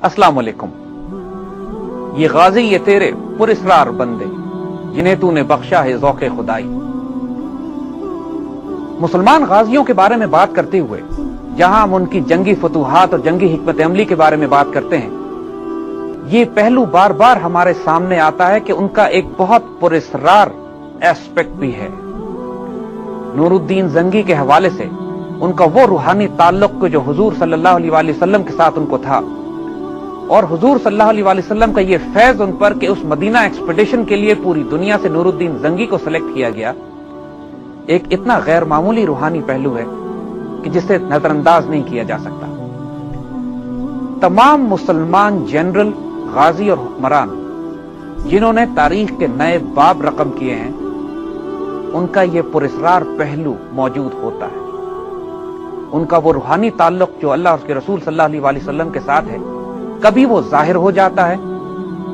अस्सलाम वालेकुम। ये गाजी ये तेरे पुरस्रार बंदे जिन्हें तूने बख्शा है ज़ौक़े खुदाई। मुसलमान गाजियों के बारे में बात करते हुए जहां हम उनकी जंगी फतूहात और जंगी हिकमत अमली के बारे में बात करते हैं, ये पहलू बार बार हमारे सामने आता है कि उनका एक बहुत पुरस्रार एस्पेक्ट भी है। नूरुद्दीन जंगी के हवाले से उनका वो रूहानी ताल्लुक जो हुजूर सल्लल्लाहु अलैहि वसल्लम के साथ उनको था, और हुजूर सल्लल्लाहु अलैहि वसल्लम का ये फैज उन पर कि उस मदीना एक्सपेडिशन के लिए पूरी दुनिया से नूरुद्दीन जंगी को सिलेक्ट किया गया, एक इतना गैर मामूली रूहानी पहलू है कि जिसे नजरअंदाज नहीं किया जा सकता। तमाम मुसलमान जनरल, गाजी और हुक्मरान जिन्होंने तारीख के नए बाब रकम किए हैं, उनका यह पुरस्रार पहलू मौजूद होता है। उनका वो रूहानी ताल्लुक जो अल्लाह और उसके रसूल सल्लल्लाहु अलैहि वसल्लम के साथ है, कभी वो जाहिर हो जाता है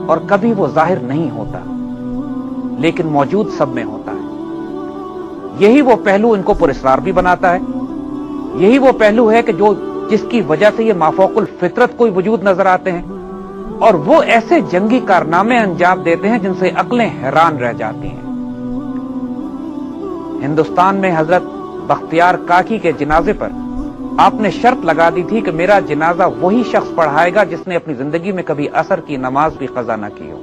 और कभी वो जाहिर नहीं होता, लेकिन मौजूद सब में होता है। यही वो पहलू इनको पुरस्रार भी बनाता है। यही वो पहलू है कि जिसकी वजह से ये माफौकुल फितरत कोई वजूद नजर आते हैं, और वो ऐसे जंगी कारनामे अंजाम देते हैं जिनसे अक्लें हैरान रह जाती हैं। हिंदुस्तान में हजरत बख्तियार काकी के जनाजे पर आपने शर्त लगा दी थी कि मेरा जनाजा वही शख्स पढ़ाएगा जिसने अपनी जिंदगी में कभी असर की नमाज भी कज़ा न की हो।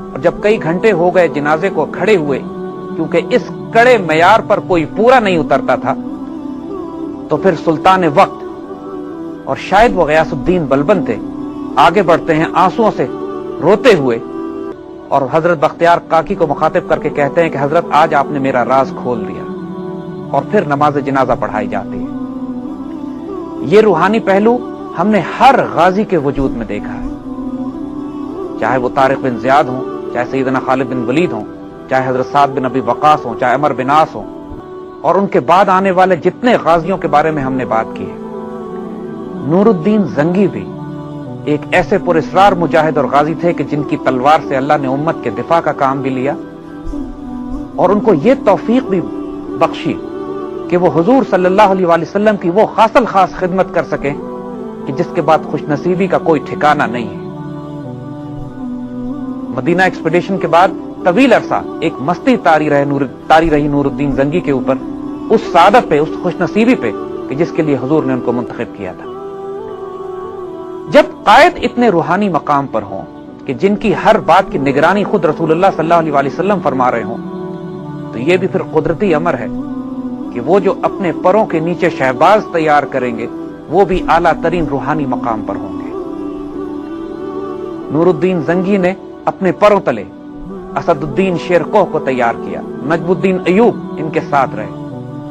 और जब कई घंटे हो गए जनाजे को खड़े हुए, क्योंकि इस कड़े मयार पर कोई पूरा नहीं उतरता था, तो फिर सुल्तान वक्त और शायद वो गयासुद्दीन बलबन थे, आगे बढ़ते हैं आंसुओं से रोते हुए, और हजरत बख्तियार काकी को मुखातिब करके कहते हैं कि हजरत आज आपने मेरा राज खोल दिया, और फिर नमाज जनाजा पढ़ाई जाती है। ये रूहानी पहलू हमने हर गाजी के वजूद में देखा है, चाहे वो तारिक बिन ज़ियाद हो, चाहे सैयदना खालिद बिन वलीद हो, चाहे हजरत साद बिन अबी वक़ास हो, चाहे अमर बिन आस हो, और उनके बाद आने वाले जितने गाजियों के बारे में हमने बात की है। नूरुद्दीन जंगी भी एक ऐसे पुरस्रार मुजाहिद और गाजी थे कि जिनकी तलवार से अल्लाह ने उम्मत के दिफा का काम भी लिया, और उनको ये तौफीक भी बख्शी कि वो हुजूर सल्लल्लाहु अलैहि वसल्लम की वो खासल खास खिदमत कर सके कि जिसके बाद खुशनसीबी का कोई ठिकाना नहीं है। मदीना एक्सपेडिशन के बाद तवील अरसा एक मस्ती तारी रही नूरुद्दीन जंगी के ऊपर, उस सादत पे, उस खुशनसीबी पे कि जिसके लिए हुजूर ने उनको मुंतखब किया था। जब कायद इतने रूहानी मकाम पर हों कि जिनकी हर बात की निगरानी खुद रसूलुल्लाह सल्लल्लाहु अलैहि वसल्लम फरमा रहे हों, तो यह भी फिर कुदरती अमर है कि वो जो अपने परों के नीचे शहबाज तैयार करेंगे, वो भी आला तरीन रूहानी मकाम पर होंगे। नूरुद्दीन जंगी ने अपने परों तले असदुद्दीन शेरकोह को तैयार किया, नजमुद्दीन अयूब इनके साथ रहे,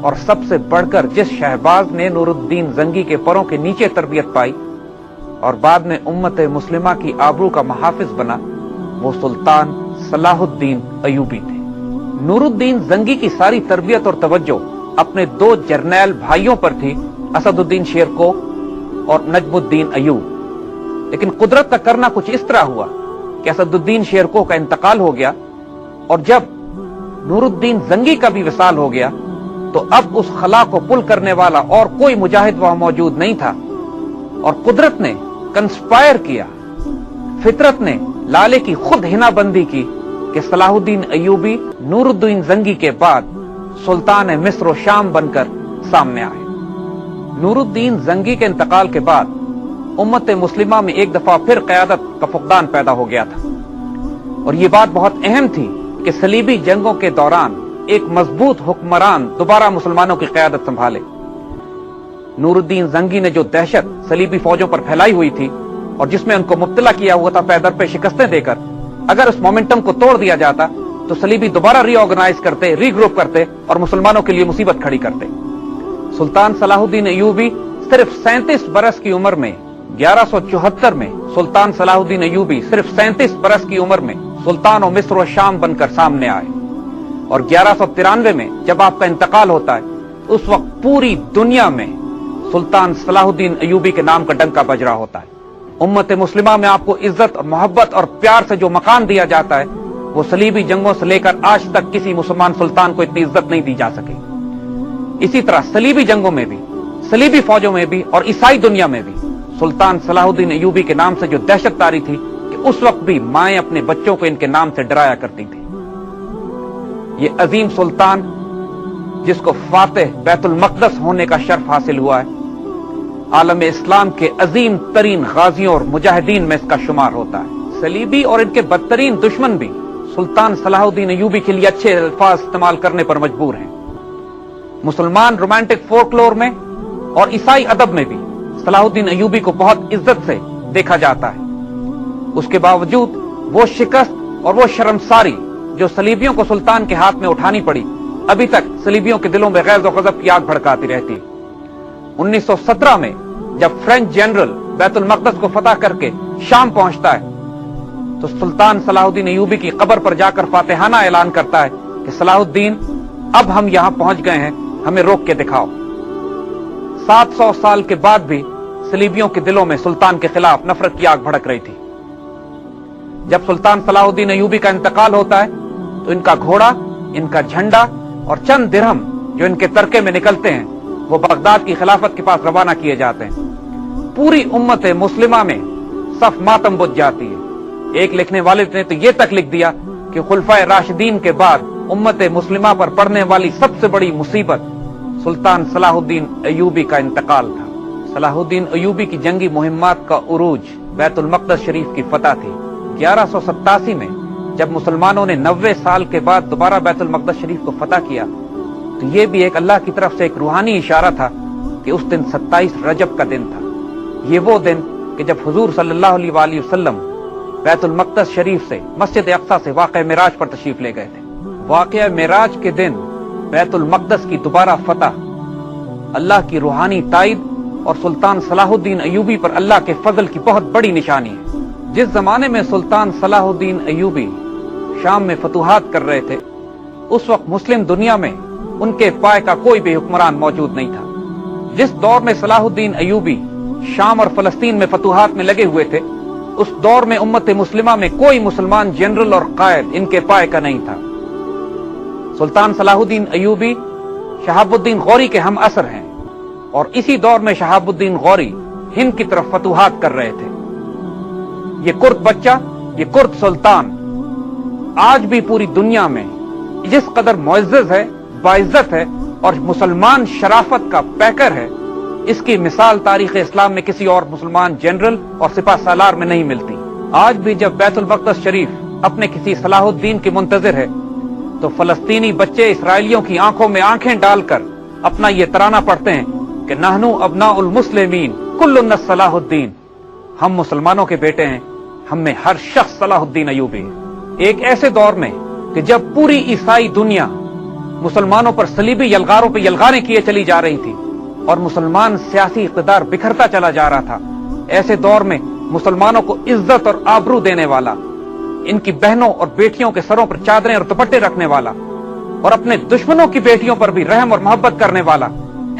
और सबसे बढ़कर जिस शहबाज ने नूरुद्दीन जंगी के परों के नीचे तरबियत पाई और बाद में उम्मत मुस्लिमा की आबरू का मुहाफिज बना, वो सुल्तान सलाहुद्दीन अयूबी थे। नूरुद्दीन जंगी की सारी तरबियत और तवज्जो अपने दो जर्नैल भाइयों पर थी, असदुद्दीन शेरकोह और नजमुद्दीन अयूब। लेकिन कुदरत का करना कुछ इस तरह हुआ कि असदुद्दीन शेरकोह का इंतकाल हो गया, और जब नूरुद्दीन जंगी का भी विसाल हो गया, तो अब उस खला को पुल करने वाला और कोई मुजाहिद वहां मौजूद नहीं था, और कुदरत ने कंस्पायर किया, फितरत ने लाले की खुद हिनाबंदी की कि सलाहुद्दीन अयूबी नूरुद्दीन जंगी के बाद सुल्तान मिस्र और शाम बनकर सामने आए। नूरुद्दीन जंगी के इंतकाल के बाद उम्मत मुस्लिमा में एक दफा फिर क़यादत का फुक़दान पैदा हो गया था, और ये बात बहुत अहम थी कि सलीबी जंगों के दौरान एक मजबूत हुक्मरान दोबारा मुसलमानों की क़यादत संभाले। नूरुद्दीन जंगी ने जो दहशत सलीबी फौजों पर फैलाई हुई थी और जिसमें उनको मुब्तला किया हुआ था पैदर पे शिकस्तें देकर, अगर उस मोमेंटम को तोड़ दिया जाता तो सलीबी दोबारा रीऑर्गेनाइज करते, रीग्रुप करते और मुसलमानों के लिए मुसीबत खड़ी करते। सुल्तान सलाहुद्दीन अयूबी सिर्फ 37 बरस की उम्र में 1174 में सुल्तान सलाहुद्दीन अयूबी सिर्फ 37 बरस की उम्र में सुल्तान और मिस्र और शाम बनकर सामने आए, और 1193 में जब आपका इंतकाल होता है, उस वक्त पूरी दुनिया में सुल्तान सलाहुद्दीन अयूबी के नाम का डंका बज रहा होता है। उम्मत मुस्लिमा में आपको इज्जत और मोहब्बत और प्यार से जो मकान दिया जाता है, वो सलीबी जंगों से लेकर आज तक किसी मुसलमान सुल्तान को इतनी इज्जत नहीं दी जा सकी। इसी तरह सलीबी जंगों में भी, सलीबी फौजों में भी और ईसाई दुनिया में भी सुल्तान सलाहुद्दीन अयूबी के नाम से जो दहशत तारी थी कि उस वक्त भी माएं अपने बच्चों को इनके नाम से डराया करती थी। ये अजीम सुल्तान जिसको फातेह बैतुल मक़दस होने का शर्फ हासिल हुआ है, आलम इस्लाम के अजीम तरीन गाजियों और मुजाहिदीन में इसका शुमार होता है। सलीबी और इनके बदतरीन दुश्मन भी सुल्तान सलाहुद्दीन अयूबी के लिए अच्छे अल्फाज इस्तेमाल करने पर मजबूर हैं। मुसलमान रोमांटिक फोकलोर में और ईसाई अदब में भी सलाहुद्दीन अयूबी को बहुत इज्जत से देखा जाता है। उसके बावजूद वो शिकस्त और वो शर्मसारी जो सलीबियों को सुल्तान के हाथ में उठानी पड़ी, अभी तक सलीबियों के दिलों में गैज़ और गज़ब की आग भड़काती रहती है। 1917 में जब फ्रेंच जनरल बैतुल मक़दस को फतह करके शाम पहुंचता है तो सुल्तान सलाहुद्दीन अयूबी की कब्र पर जाकर फातिहाना ऐलान करता है कि सलाहुद्दीन, अब हम यहां पहुंच गए हैं, हमें रोक के दिखाओ। 700 साल के बाद भी सलीबियों के दिलों में सुल्तान के खिलाफ नफरत की आग भड़क रही थी। जब सुल्तान सलाहुद्दीन अयूबी का इंतकाल होता है तो इनका घोड़ा, इनका झंडा और चंद दिरहम जो इनके तरके में निकलते हैं वो बगदाद की खिलाफत के पास रवाना किए जाते हैं। पूरी उम्मत मुस्लिमा में सफ मातम बुझ जाती है। एक लिखने वाले ने तो ये तक लिख दिया कि खुलफाए राशिदीन के बाद उम्मत मुस्लिमा पर पड़ने वाली सबसे बड़ी मुसीबत सुल्तान सलाहुद्दीन अयूबी का इंतकाल था। सलाहुद्दीन अयूबी की जंगी मुहिम्मात का उरूज बैतुल मक़दस शरीफ की फतह थी। 1187 में जब मुसलमानों ने 90 साल के बाद दोबारा बैतुल मक़दस शरीफ को फतह किया तो ये भी एक अल्लाह की तरफ से एक रूहानी इशारा था कि उस दिन 27 रजब का दिन था। ये वो दिन कि जब हुजूर सल्लल्लाहु अलैहि वसल्लम बैतुल मक़दस शरीफ से मस्जिद अक़सा से वाक़या मिराज पर तशरीफ ले गए थे। वाक़या मिराज के दिन बैतुल मक़दस की दोबारा फतह अल्लाह की रूहानी ताईद और सुल्तान सलाहुद्दीन अयूबी पर अल्लाह के फजल की बहुत बड़ी निशानी है। जिस जमाने में सुल्तान सलाहुद्दीन अयूबी शाम में फतूहात कर रहे थे, उस वक्त मुस्लिम दुनिया में उनके पाए का कोई भी हुक्मरान मौजूद नहीं था। जिस दौर में सलाहुद्दीन अयूबी शाम और फलस्तीन में फतूहात में लगे हुए थे, उस दौर में उम्मत मुस्लिमा में कोई मुसलमान जनरल और कायद इनके पाए का नहीं था। सुल्तान सलाहुद्दीन अयूबी शहाबुद्दीन गौरी के हम असर हैं और इसी दौर में शहाबुद्दीन गौरी हिंद की तरफ फतूहात कर रहे थे। ये कुर्द बच्चा, ये कुर्द सुल्तान आज भी पूरी दुनिया में जिस कदर मुअज़्ज़ज़ है, बाइज्जत है और मुसलमान शराफत का पैकर है, इसकी मिसाल तारीख इस्लाम में किसी और मुसलमान जनरल और सिपा सालार में नहीं मिलती। आज भी जब बैतुल मक़दस शरीफ अपने किसी सलाहुद्दीन के मुंतज़िर है तो फलस्तीनी बच्चे इसराइलियों की आंखों में आंखें डालकर अपना ये तराना पढ़ते हैं कि नहनु अबनाउल मुस्लिमीन कुल्लुन सलाहुद्दीन, हम मुसलमानों के बेटे हैं, हम में हर शख्स सलाहुद्दीन अयूबी है। एक ऐसे दौर में कि जब पूरी ईसाई दुनिया मुसलमानों पर सलीबी यलगारों पर यलगारें किए चली जा रही थी और मुसलमान सियासी इक़्तिदार बिखरता चला जा रहा था, ऐसे दौर में मुसलमानों को इज्जत और आबरू देने वाला, इनकी बहनों और बेटियों के सरों पर चादरें और दुपट्टे रखने वाला और अपने दुश्मनों की बेटियों पर भी रहम और मोहब्बत करने वाला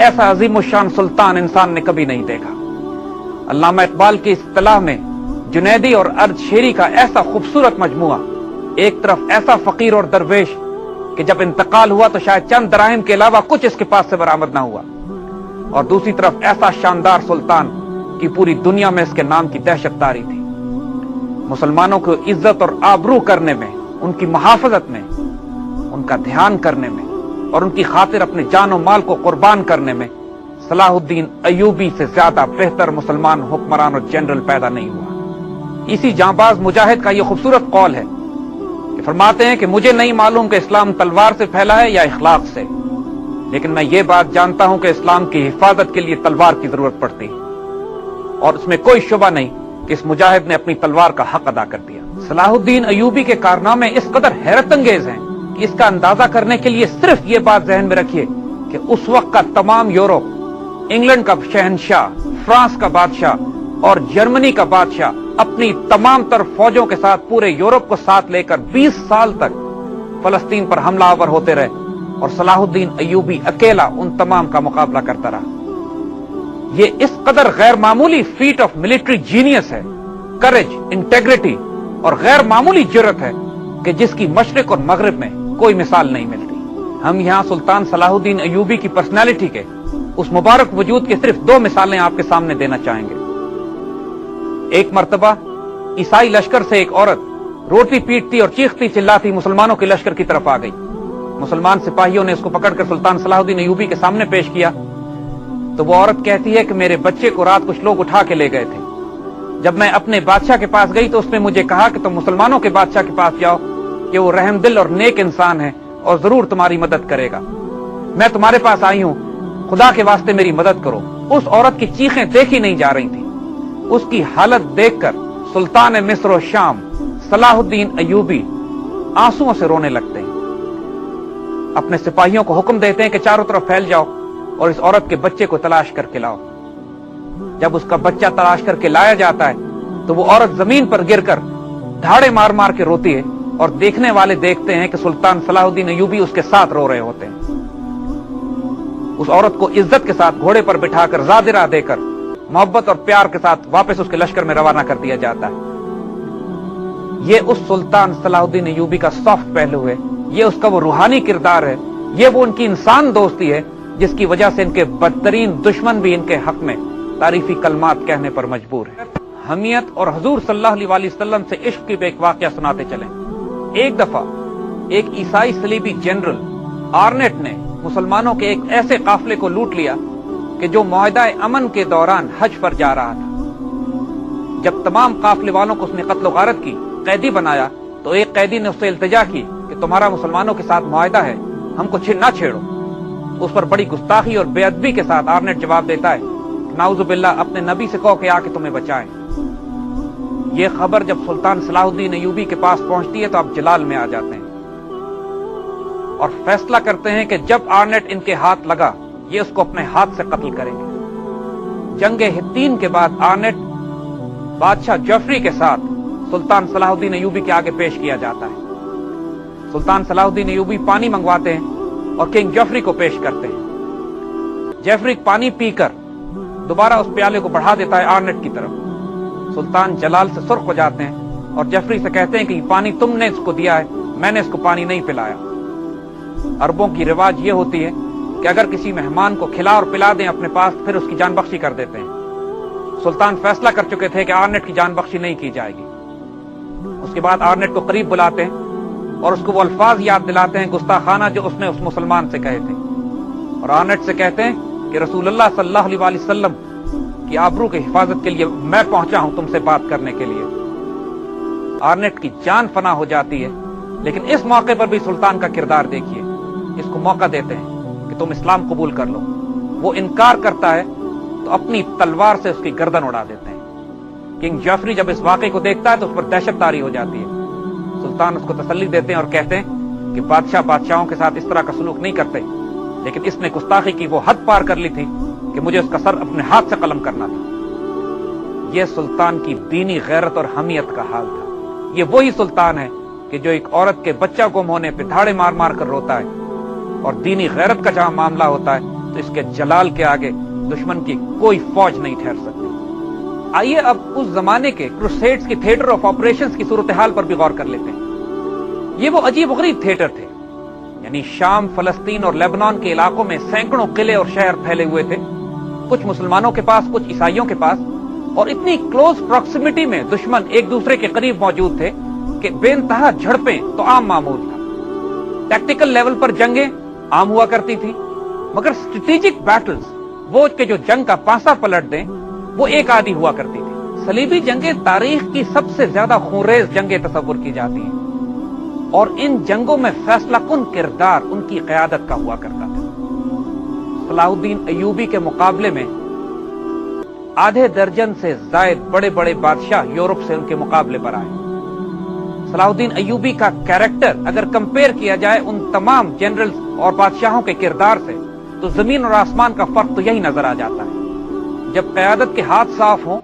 ऐसा अजीमुशान सुल्तान इंसान ने कभी नहीं देखा। अल्लामा इकबाल की इस्तिलाह में जुनैदी और अर्द शेरी का ऐसा खूबसूरत मजमुआ, एक तरफ ऐसा फकीर और दरवेश कि जब इंतकाल हुआ तो शायद चंद दराहिम के अलावा कुछ इसके पास से बरामद ना हुआ, और दूसरी तरफ ऐसा शानदार सुल्तान कि पूरी दुनिया में इसके नाम की दहशत तारी थी। मुसलमानों को इज्जत और आबरू करने में, उनकी मुहाफजत में, उनका ध्यान करने में और उनकी खातिर अपने जान और माल को कुर्बान करने में सलाहुद्दीन अयूबी से ज्यादा बेहतर मुसलमान हुक्मरान और जनरल पैदा नहीं हुआ। इसी जांबाज मुजाहिद का यह खूबसूरत कौल है कि फरमाते हैं कि मुझे नहीं मालूम कि इस्लाम तलवार से फैला है या इखलाक से, लेकिन मैं ये बात जानता हूं कि इस्लाम की हिफाजत के लिए तलवार की जरूरत पड़ती है, और इसमें कोई शुबा नहीं कि इस मुजाहिद ने अपनी तलवार का हक अदा कर दिया। सलाहुद्दीन अयूबी के कारनामे इस कदर हैरत अंगेज हैं कि इसका अंदाजा करने के लिए सिर्फ ये बात जहन में रखिए कि उस वक्त का तमाम यूरोप, इंग्लैंड का शहनशाह, फ्रांस का बादशाह और जर्मनी का बादशाह अपनी तमाम तर फौजों के साथ पूरे यूरोप को साथ लेकर 20 साल तक फलस्तीन पर हमलावर होते रहे और सलाहुद्दीन अयूबी अकेला उन तमाम का मुकाबला करता रहा। ये इस कदर गैर मामूली फीट ऑफ मिलिट्री जीनियस है, करेज, इंटेग्रिटी और गैर मामूली जुर्रत है कि जिसकी मशरिक और मगरिब में कोई मिसाल नहीं मिलती। हम यहाँ सुल्तान सलाहुद्दीन अयूबी की पर्सनैलिटी के उस मुबारक वजूद के सिर्फ 2 मिसालें आपके सामने देना चाहेंगे। एक मर्तबा ईसाई लश्कर से एक औरत रोटी पीटती और चीखती चिल्लाती मुसलमानों के लश्कर की तरफ आ गई। मुसलमान सिपाहियों ने उसको पकड़कर सुल्तान सलाहुद्दीन अय्यूबी के सामने पेश किया तो वो औरत कहती है कि मेरे बच्चे को रात कुछ लोग उठा के ले गए थे। जब मैं अपने बादशाह के पास गई तो उसने मुझे कहा कि तुम मुसलमानों के बादशाह के पास जाओ कि वो रहमदिल और नेक इंसान है और जरूर तुम्हारी मदद करेगा। मैं तुम्हारे पास आई हूं, खुदा के वास्ते मेरी मदद करो। उस औरत की चीखें देखी नहीं जा रही थी। उसकी हालत देखकर सुल्तान मिस्र और शाम सलाहुद्दीन अय्यूबी आंसुओं से रोने लगते हैं। अपने सिपाहियों को हुक्म देते हैं कि चारों तरफ फैल जाओ और इस औरत के बच्चे को तलाश करके लाओ। जब उसका बच्चा तलाश करके लाया जाता है तो वो औरत जमीन पर गिरकर धाड़े मार मार के रोती है और देखने वाले देखते हैं कि सुल्तान सलाहुद्दीन अय्यूबी उसके साथ रो रहे होते हैं। उस औरत को इज्जत के साथ घोड़े पर बिठाकर ज़ादिरा देकर मोहब्बत और प्यार के साथ वापस उसके लश्कर में रवाना कर दिया जाता है। ये उस सुल्तान सलाहुद्दीन अय्यूबी का सॉफ्ट पहलू है, ये उसका वो रूहानी किरदार है, ये वो उनकी इंसान दोस्ती है जिसकी वजह से इनके बदतरीन दुश्मन भी इनके हक में तारीफी कलमात कहने पर मजबूर है। हमियत और हुजूर सल्लल्लाहु अलैहि वसल्लम से इश्क की एक वाकया सुनाते चलें। एक दफा एक ईसाई सलीबी जनरल आर्नेट ने मुसलमानों के एक ऐसे काफिले को लूट लिया कि जो मुआहदा अमन के दौरान हज पर जा रहा था। जब तमाम काफिले वालों को उसने कत्ल गारत की, कैदी बनाया, तो एक कैदी ने उससे इल्तिजा की कि तुम्हारा मुसलमानों के साथ मुआहदा है, हमको ना छेड़ो। उस पर बड़ी गुस्ताखी और बेअदबी के साथ आर्नेट जवाब देता है, नाउजुबिल्लाह, अपने नबी से कहो कि आके तुम्हें बचाएं। यह खबर जब सुल्तान सलाहुद्दीन अय्यूबी के पास पहुंचती है तो आप जलाल में आ जाते हैं और फैसला करते हैं कि जब आर्नेट इनके हाथ लगा ये उसको अपने हाथ से कत्ल करेंगे। जंगे हित्तीन के बाद आर्नेट बादशाह जफरी के साथ सुल्तान सलाहुद्दीन अय्यूबी के आगे पेश किया जाता है। सुल्तान सलाहुद्दीन अय्यूबी पानी मंगवाते हैं और किंग जफरी को पेश करते हैं। जफरी पानी पीकर दोबारा उस प्याले को बढ़ा देता है आर्नेट की तरफ। सुल्तान जलाल से सुर्ख हो जाते हैं और जफरी से कहते हैं कि पानी तुमने इसको दिया है, मैंने इसको पानी नहीं पिलाया। अरबों की रिवाज ये होती है कि अगर किसी मेहमान को खिला और पिला दें अपने पास, फिर उसकी जान बख्शी कर देते हैं। सुल्तान फैसला कर चुके थे कि आर्नेट की जान बख्शी नहीं की जाएगी। उसके बाद आर्नेट को करीब बुलाते हैं और उसको वो अल्फाज याद दिलाते हैं गुस्ताखाना जो उसने उस मुसलमान से कहे थे, और आर्नेट से कहते हैं कि रसूलुल्लाह सल्लल्लाहु अलैहि वसल्लम की आबरू की हिफाजत के लिए मैं पहुंचा हूं तुमसे बात करने के लिए। आर्नेट की जान फना हो जाती है, लेकिन इस मौके पर भी सुल्तान का किरदार देखिए। इसको मौका देते हैं कि तुम इस्लाम कबूल कर लो। वो इनकार करता है तो अपनी तलवार से उसकी गर्दन उड़ा देते हैं। किंग जफरी जब इस वाकये को देखता है तो उस पर दहशत तारी हो जाती है। सुल्तान उसको तसल्ली देते हैं और कहते हैं कि बादशाह बादशाहों के साथ इस तरह का सलूक नहीं करते, लेकिन इसने गुस्ताखी की वो हद पार कर ली थी कि मुझे उसका सर अपने हाथ से कलम करना था। यह सुल्तान की दीनी गैरत और हमियत का हाल था। ये वही सुल्तान है कि जो एक औरत के बच्चा गुम होने पे धाड़े मार मार कर रोता है, और दीनी गैरत का जहां मामला होता है तो इसके जलाल के आगे दुश्मन की कोई फौज नहीं ठहर सकती। आइए अब उस जमाने के क्रूसेड्स की थिएटर ऑफ ऑपरेशंस की सूरत हाल पर भी गौर कर लेते हैं। ये वो अजीब गरीब थिएटर थे, यानी शाम, फलस्तीन और लेबनान के इलाकों में सैकड़ों किले और शहर फैले हुए थे, कुछ मुसलमानों के पास, कुछ ईसाइयों के पास, और इतनी क्लोज प्रॉक्सिमिटी में दुश्मन एक दूसरे के करीब मौजूद थे कि बेइंतहा झड़पें तो आम मामूल था। टैक्टिकल लेवल पर जंगें आम हुआ करती थी, मगर स्ट्रेटेजिक बैटल्स, वो के जो जंग का पासा पलट दें, वो एक आधी हुआ करती थी। सलीबी जंगें तारीख की सबसे ज्यादा खूंरेज जंगें तस्वुर की जाती हैं, और इन जंगों में फैसला कुन किरदार उनकी क़यादत का हुआ करता था। सलाहुद्दीन अय्यूबी के मुकाबले में आधे दर्जन से जायद बड़े बड़े बादशाह यूरोप से उनके मुकाबले पर आए। सलाहुद्दीन अय्यूबी का कैरेक्टर अगर कंपेयर किया जाए उन तमाम जनरल्स और बादशाहों के किरदार से, तो जमीन और आसमान का फर्क तो यही नजर आ जाता है। जब क़यादत के हाथ साफ हों,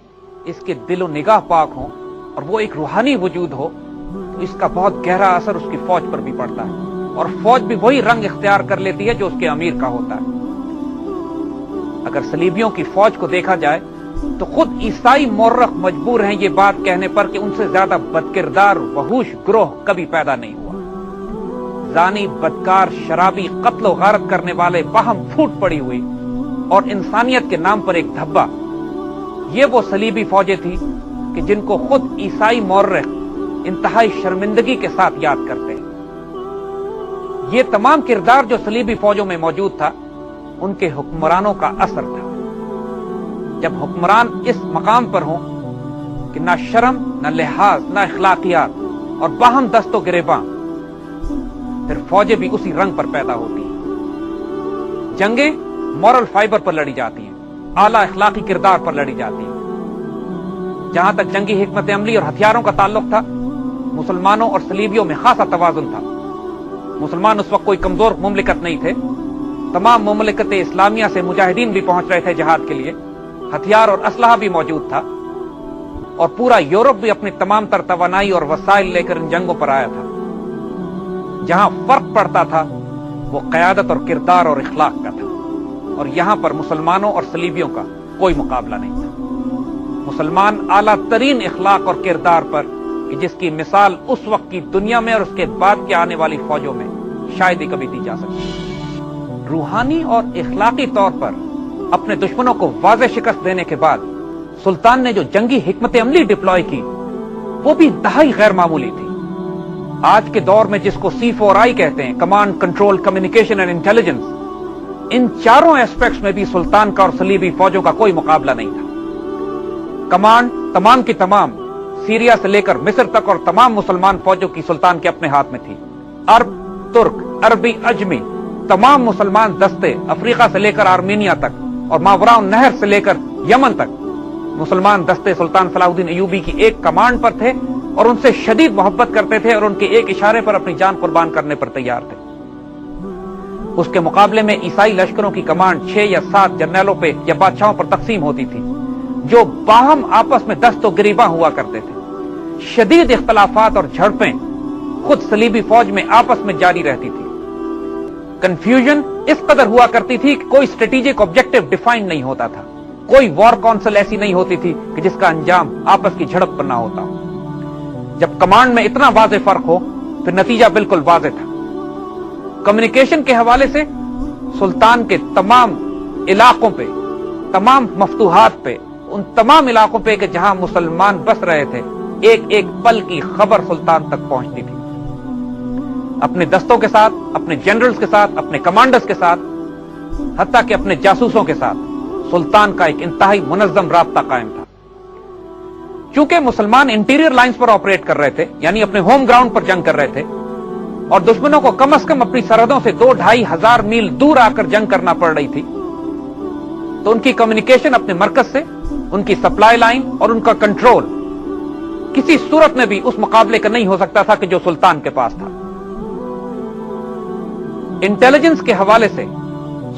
इसके दिलो निगाह पाक हों, और वो एक रूहानी वजूद हो, तो इसका बहुत गहरा असर उसकी फौज पर भी पड़ता है, और फौज भी वही रंग इख्तियार कर लेती है जो उसके अमीर का होता है। अगर सलीबियों की फौज को देखा जाए तो खुद ईसाई मौर्रख मजबूर हैं ये बात कहने पर कि उनसे ज्यादा बदकिरदार वहूश ग्रोह कभी पैदा नहीं हुआ। जानी, बदकार, शराबी, कत्ल गारत करने वाले बाहम फूट पड़ी हुई, और इंसानियत के नाम पर एक धब्बा, ये वो सलीबी फौजें थी کہ جن کو خود عیسائی مورخ انتہائی شرمندگی کے ساتھ یاد کرتے ہیں۔ یہ تمام کردار جو صلیبی فوجوں میں موجود تھا ان کے حکمرانوں کا اثر تھا۔ جب حکمران اس مقام پر ہوں کہ نہ شرم، نہ لحاظ، نہ اخلاقیات اور باہم دست و گریباں، پھر فوجیں بھی اسی رنگ پر پیدا ہوتی ہیں۔ جنگیں مورل فائبر پر لڑی جاتی ہیں، اعلیٰ اخلاقی کردار پر لڑی جاتی ہیں۔ جہاں تک جنگی حکمت عملی اور ہتھیاروں کا تعلق تھا، مسلمانوں اور صلیبیوں میں خاصا توازن تھا۔ مسلمان اس وقت کوئی کمزور مملکت نہیں تھے، تمام مملکت اسلامیہ سے مجاہدین بھی پہنچ رہے تھے جہاد کے لیے، ہتھیار اور اسلحہ بھی موجود تھا، اور پورا یورپ بھی اپنی تمام تر توانائی اور وسائل لے کر ان جنگوں پر آیا تھا۔ جہاں فرق پڑتا تھا وہ قیادت اور کردار اور اخلاق کا تھا، اور یہاں پر مسلمانوں اور صلیبیوں کا کوئی مقابلہ نہیں تھا۔ مسلمان اعلیٰ ترین اخلاق اور کردار پر کہ جس کی مثال اس وقت کی دنیا میں اور اس کے بعد کے آنے والی فوجوں میں شاید ہی کبھی دی جا سکتی۔ روحانی اور اخلاقی طور پر اپنے دشمنوں کو واضح شکست دینے کے بعد سلطان نے جو جنگی حکمت عملی ڈپلوائے کی وہ بھی انتہائی غیر معمولی تھی۔ آج کے دور میں جس کو C4I کہتے ہیں، command, control, communication and intelligence, ان چاروں ایسپیکٹس میں بھی سلطان کا اور صلیبی فوجوں کا کوئی مقابلہ نہیں تھا۔ کمانڈ تمام کی تمام سیریا سے لے کر مصر تک اور تمام مسلمان فوجوں کی سلطان کے اپنے ہاتھ میں تھی۔ عرب، ترک، عربی، اجمی، تمام مسلمان دستے افریقہ سے لے کر آرمینیا تک اور ماوراء النہر سے لے کر یمن تک مسلمان دستے سلطان صلاح الدین ایوبی کی ایک کمانڈ پر تھے اور ان سے شدید محبت کرتے تھے اور ان کے ایک اشارے پر اپنی جان قربان کرنے پر تیار تھے۔ اس کے مقابلے میں عیسائی لشکروں کی کمانڈ 6 یا 7 جرنیلوں پہ یا بادشاہوں پر تقسیم ہوتی تھی جو باہم آپس میں دست و گریباں ہوا کرتے تھے۔ شدید اختلافات اور جھڑپیں خود صلیبی فوج میں آپس میں جاری رہتی تھی۔ کنفیوژن اس قدر ہوا کرتی تھی کہ کوئی اسٹریٹجک آبجیکٹو ڈیفائن نہیں ہوتا تھا، کوئی وار کونسل ایسی نہیں ہوتی تھی کہ جس کا انجام آپس کی جھڑپ پر نہ ہوتا ہو۔ جب کمانڈ میں اتنا واضح فرق ہو پھر نتیجہ بالکل واضح تھا۔ کمیونیکیشن کے حوالے سے سلطان کے تمام علاقوں پہ، تمام مفتوحات پہ، ان تمام علاقوں پہ کہ جہاں مسلمان بس رہے تھے، ایک ایک پل کی خبر سلطان تک پہنچتی تھی۔ اپنے دستوں کے ساتھ، اپنے جنرلز کے ساتھ، اپنے کمانڈرز کے ساتھ، حتیٰ کہ اپنے جاسوسوں کے ساتھ سلطان کا ایک انتہائی منظم رابطہ قائم تھا۔ چونکہ مسلمان انٹیریئر لائنز پر آپریٹ کر رہے تھے، یعنی اپنے ہوم گراؤنڈ پر جنگ کر رہے تھے، اور دشمنوں کو کم از کم اپنی سرحدوں سے 2-2.5 ہزار میل دور آ کر جنگ کرنا پڑ رہی تھی، تو ان کی کمیونیکیشن اپنے مرکز سے، ان کی سپلائی لائن اور ان کا کنٹرول کسی صورت میں بھی اس مقابلے کا نہیں ہو سکتا تھا کہ جو سلطان کے پاس تھا۔ انٹیلیجنس کے حوالے سے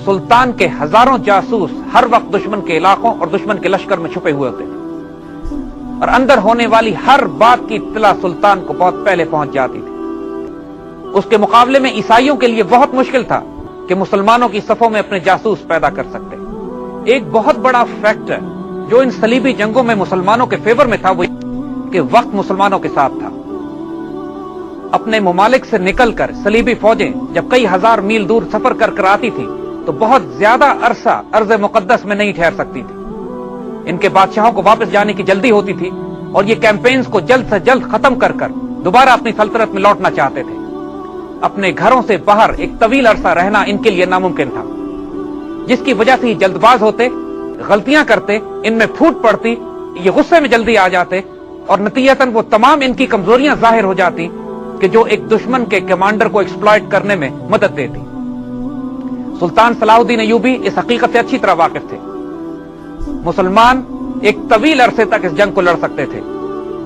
سلطان کے ہزاروں جاسوس ہر وقت دشمن کے علاقوں اور دشمن کے لشکر میں چھپے ہوئے ہوتے تھے، اور اندر ہونے والی ہر بات کی اطلاع سلطان کو بہت پہلے پہنچ جاتی تھی۔ اس کے مقابلے میں عیسائیوں کے لیے بہت مشکل تھا کہ مسلمانوں کی صفوں میں اپنے جاسوس پیدا کر سکتے۔ ایک بہت بڑا فیکٹر جو ان صلیبی جنگوں میں مسلمانوں کے فیور میں تھا وہ کہ وقت مسلمانوں کے ساتھ تھا۔ اپنے ممالک سے نکل کر صلیبی فوجیں جب کئی ہزار میل دور سفر کر کر آتی تھی تو بہت زیادہ عرصہ ارض مقدس میں نہیں ٹھہر سکتی تھی۔ ان کے بادشاہوں کو واپس جانے کی جلدی ہوتی تھی اور یہ کیمپینز کو جلد سے جلد ختم کر کر دوبارہ اپنی سلطنت میں لوٹنا چاہتے تھے۔ اپنے گھروں سے باہر ایک طویل عرصہ رہنا ان کے لیے ناممکن تھا، جس کی وجہ سے یہ جلد باز ہوتے، غلطیاں کرتے، ان میں پھوٹ پڑتی، یہ غصے میں جلدی آ جاتے، اور نتیجتاً وہ تمام ان کی کمزوریاں ظاہر ہو جاتی کہ جو ایک دشمن کے کمانڈر کو ایکسپلائٹ کرنے میں مدد دیتی۔ سلطان صلاح الدین ایوبی اس حقیقت سے اچھی طرح واقف تھے۔ مسلمان ایک طویل عرصے تک اس جنگ کو لڑ سکتے تھے،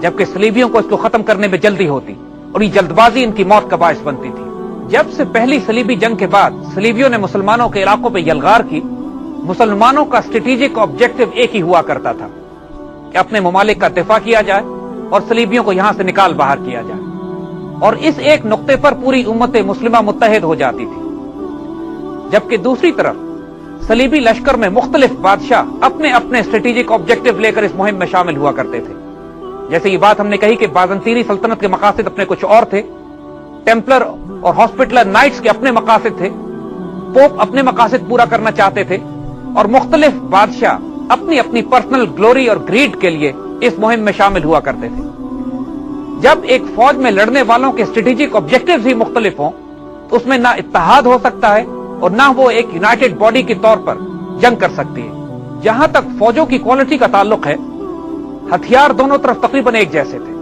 جبکہ صلیبیوں کو اس کو ختم کرنے میں جلدی ہوتی، اور یہ جلد بازی ان کی موت کا باعث بنتی تھی۔ جب سے پہلی صلیبی جنگ کے بعد صلیبیوں نے مسلمانوں کے علاقوں پہ یلغار کی، مسلمانوں کا اسٹریٹجک آبجیکٹو ایک ہی ہوا کرتا تھا کہ اپنے ممالک کا دفاع کیا جائے اور صلیبیوں کو یہاں سے نکال باہر کیا جائے، اور اس ایک نقطے پر پوری امت مسلمہ متحد ہو جاتی تھی۔ جبکہ دوسری طرف صلیبی لشکر میں مختلف بادشاہ اپنے اپنے اسٹریٹجک آبجیکٹو لے کر اس مہم میں شامل ہوا کرتے تھے۔ جیسے یہ بات ہم نے کہی کہ بازنطینی سلطنت کے مقاصد اپنے کچھ اور تھے، ٹیمپلر اور ہاسپٹلر نائٹس کے اپنے مقاصد تھے، پوپ اپنے مقاصد پورا کرنا چاہتے تھے، اور مختلف بادشاہ اپنی اپنی پرسنل گلوری اور گریڈ کے لیے इस मुहिम में शामिल हुआ करते थे। जब एक फौज में लड़ने वालों के स्ट्रेटेजिक ऑब्जेक्टिव्स ही मुख्तलिफ हों, तो उसमें ना इत्तेहाद हो सकता है और ना वो एक यूनाइटेड बॉडी के तौर पर जंग कर सकती है। जहां तक फौजों की क्वालिटी का ताल्लुक है, हथियार दोनों तरफ तकरीबन एक जैसे थे,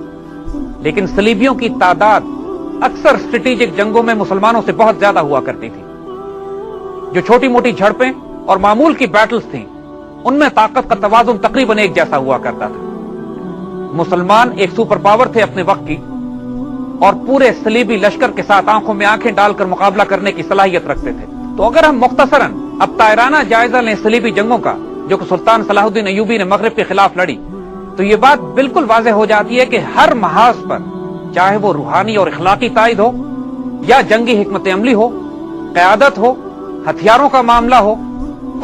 लेकिन सलीबियों की तादाद अक्सर स्ट्रेटेजिक जंगों में मुसलमानों से बहुत ज्यादा हुआ करती थी। जो छोटी मोटी झड़पें और मामूल की बैटल्स थीं, उनमें ताकत का तवाजुन तकरीबन एक जैसा हुआ करता था। मुसलमान एक सुपर पावर थे अपने वक्त की और पूरे सलीबी लश्कर के साथ आंखों में आंखें डालकर मुकाबला करने की सलाहियत रखते थे। तो अगर हम मुख्तसरन अब तायराना जायजा लें सलीबी जंगों का जो कि सुल्तान सलाहुद्दीन अय्यूबी ने मगरिब के खिलाफ लड़ी, तो ये बात बिल्कुल वाज़ेह हो जाती है कि हर महाज पर, चाहे वो रूहानी और इखलाकी ताइद हो या जंगी हिकमत अमली हो, क़यादत हो, हथियारों का मामला हो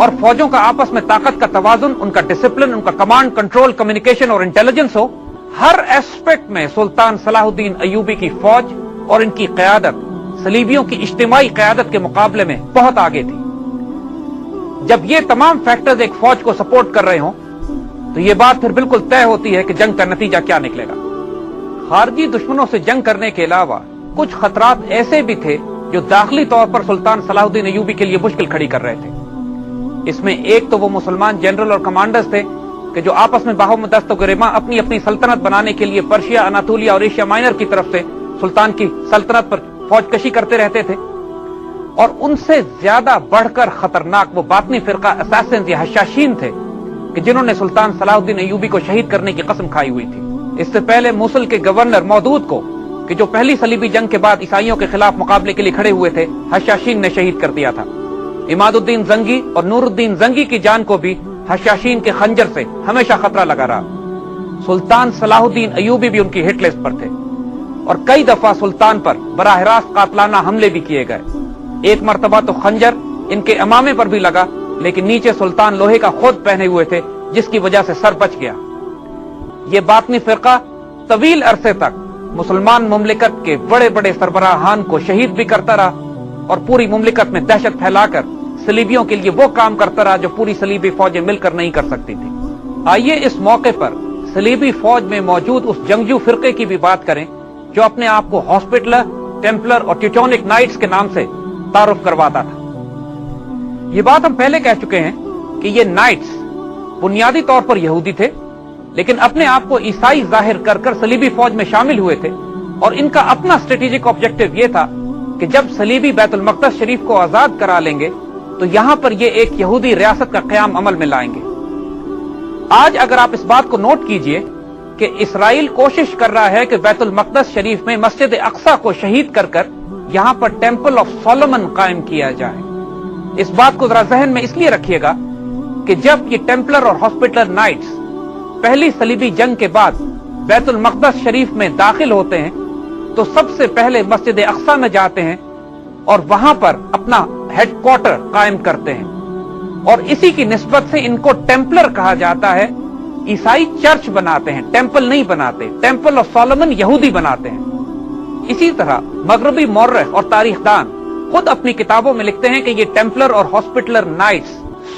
और फौजों का आपस में ताकत का तवाजुन, उनका डिसिप्लिन, उनका कमांड कंट्रोल, कम्युनिकेशन और इंटेलिजेंस हो, हर एस्पेक्ट में सुल्तान सलाहुद्दीन अय्यूबी की फौज और इनकी क़यादत सलीबियों की इज्तिमाई क़यादत के मुकाबले में बहुत आगे थी। जब ये तमाम फैक्टर्स एक फौज को सपोर्ट कर रहे हों, तो ये बात फिर बिल्कुल तय होती है कि जंग का नतीजा क्या निकलेगा। खारजी दुश्मनों से जंग करने के अलावा कुछ खतरात ऐसे भी थे जो दाखिली तौर पर सुल्तान सलाहुद्दीन अय्यूबी के लिए मुश्किल खड़ी कर रहे थे। इसमें एक तो वो मुसलमान जनरल और कमांडर्स थे कि जो आपस में बाहुम दस्त गिरमा अपनी अपनी सल्तनत बनाने के लिए पर्शिया, अनातोलिया और एशिया माइनर की तरफ से सुल्तान की सल्तनत पर फौजकशी करते रहते थे। और उनसे ज्यादा बढ़कर खतरनाक वो बातनी फिरका असैसिन्स या हशाशीन थे कि जिन्होंने सुल्तान सलाहुद्दीन अय्यूबी को शहीद करने की कसम खाई हुई थी। इससे पहले मूसल के गवर्नर मौदूद को, कि जो पहली सलीबी जंग के बाद ईसाइयों के खिलाफ मुकाबले के लिए खड़े हुए थे, हशाशीन ने शहीद कर दिया था। इमादुद्दीन जंगी और नूरुद्दीन जंगी की जान को भी हशाशीन के खंजर से हमेशा खतरा लगा रहा। सुल्तान सलाहुद्दीन अय्यूबी भी उनकी हिट लिस्ट पर थे और कई दफा सुल्तान पर बराह रास्त कातलाना हमले भी किए गए। एक मर्तबा तो खंजर इनके अमामे पर भी लगा, लेकिन नीचे सुल्तान लोहे का खोद पहने हुए थे, जिसकी वजह से सर बच गया। ये बातनी फिरका तवील अरसे तक मुसलमान मुमलिकत के बड़े बड़े सरबराहान को शहीद भी करता रहा और पूरी मुमलिकत में दहशत फैलाकर सलीबियों के लिए वो काम करता रहा जो पूरी सलीबी फौजें मिलकर नहीं कर सकती थी। आइए इस मौके पर सलीबी फौज में मौजूद उस जंगजू फिरके की भी बात करें जो अपने आप को हॉस्पिटलर, टेम्पलर और टिटोनिक नाइट्स के नाम से तारुफ करवाता था। ये बात हम पहले कह चुके हैं कि ये नाइट्स बुनियादी तौर पर यहूदी थे, लेकिन अपने आप को ईसाई जाहिर कर कर सलीबी फौज में शामिल हुए थे और इनका अपना स्ट्रेटेजिक ऑब्जेक्टिव यह था कि जब सलीबी बैतुल मक़दस शरीफ को आजाद करा लेंगे तो यहां पर ये एक यहूदी रियासत का क़याम अमल में लाएंगे। आज अगर आप इस बात को नोट कीजिए कि इसराइल कोशिश कर रहा है कि बैतुल मक़दस शरीफ में मस्जिद अक्सा को शहीद कर कर यहां पर टेम्पल ऑफ सोलोमन कायम किया जाए। इस बात को जरा जहन में इसलिए रखिएगा कि जब ये टेम्पलर और हॉस्पिटलर नाइट्स पहली सलीबी जंग के बाद बैतुल मक़दस शरीफ में दाखिल होते हैं तो सबसे पहले मस्जिद अक्सा में जाते हैं और वहां पर अपना हेडक्वार्टर कायम करते हैं और इसी की निस्बत से इनको टेम्पलर कहा जाता है। ईसाई चर्च बनाते हैं, टेम्पल नहीं बनाते। टेम्पल ऑफ सोलोमन यहूदी बनाते हैं। इसी तरह मगरबी मौर्रख और तारीखदान खुद अपनी किताबों में लिखते हैं कि ये टेम्पलर और हॉस्पिटलर नाइट्स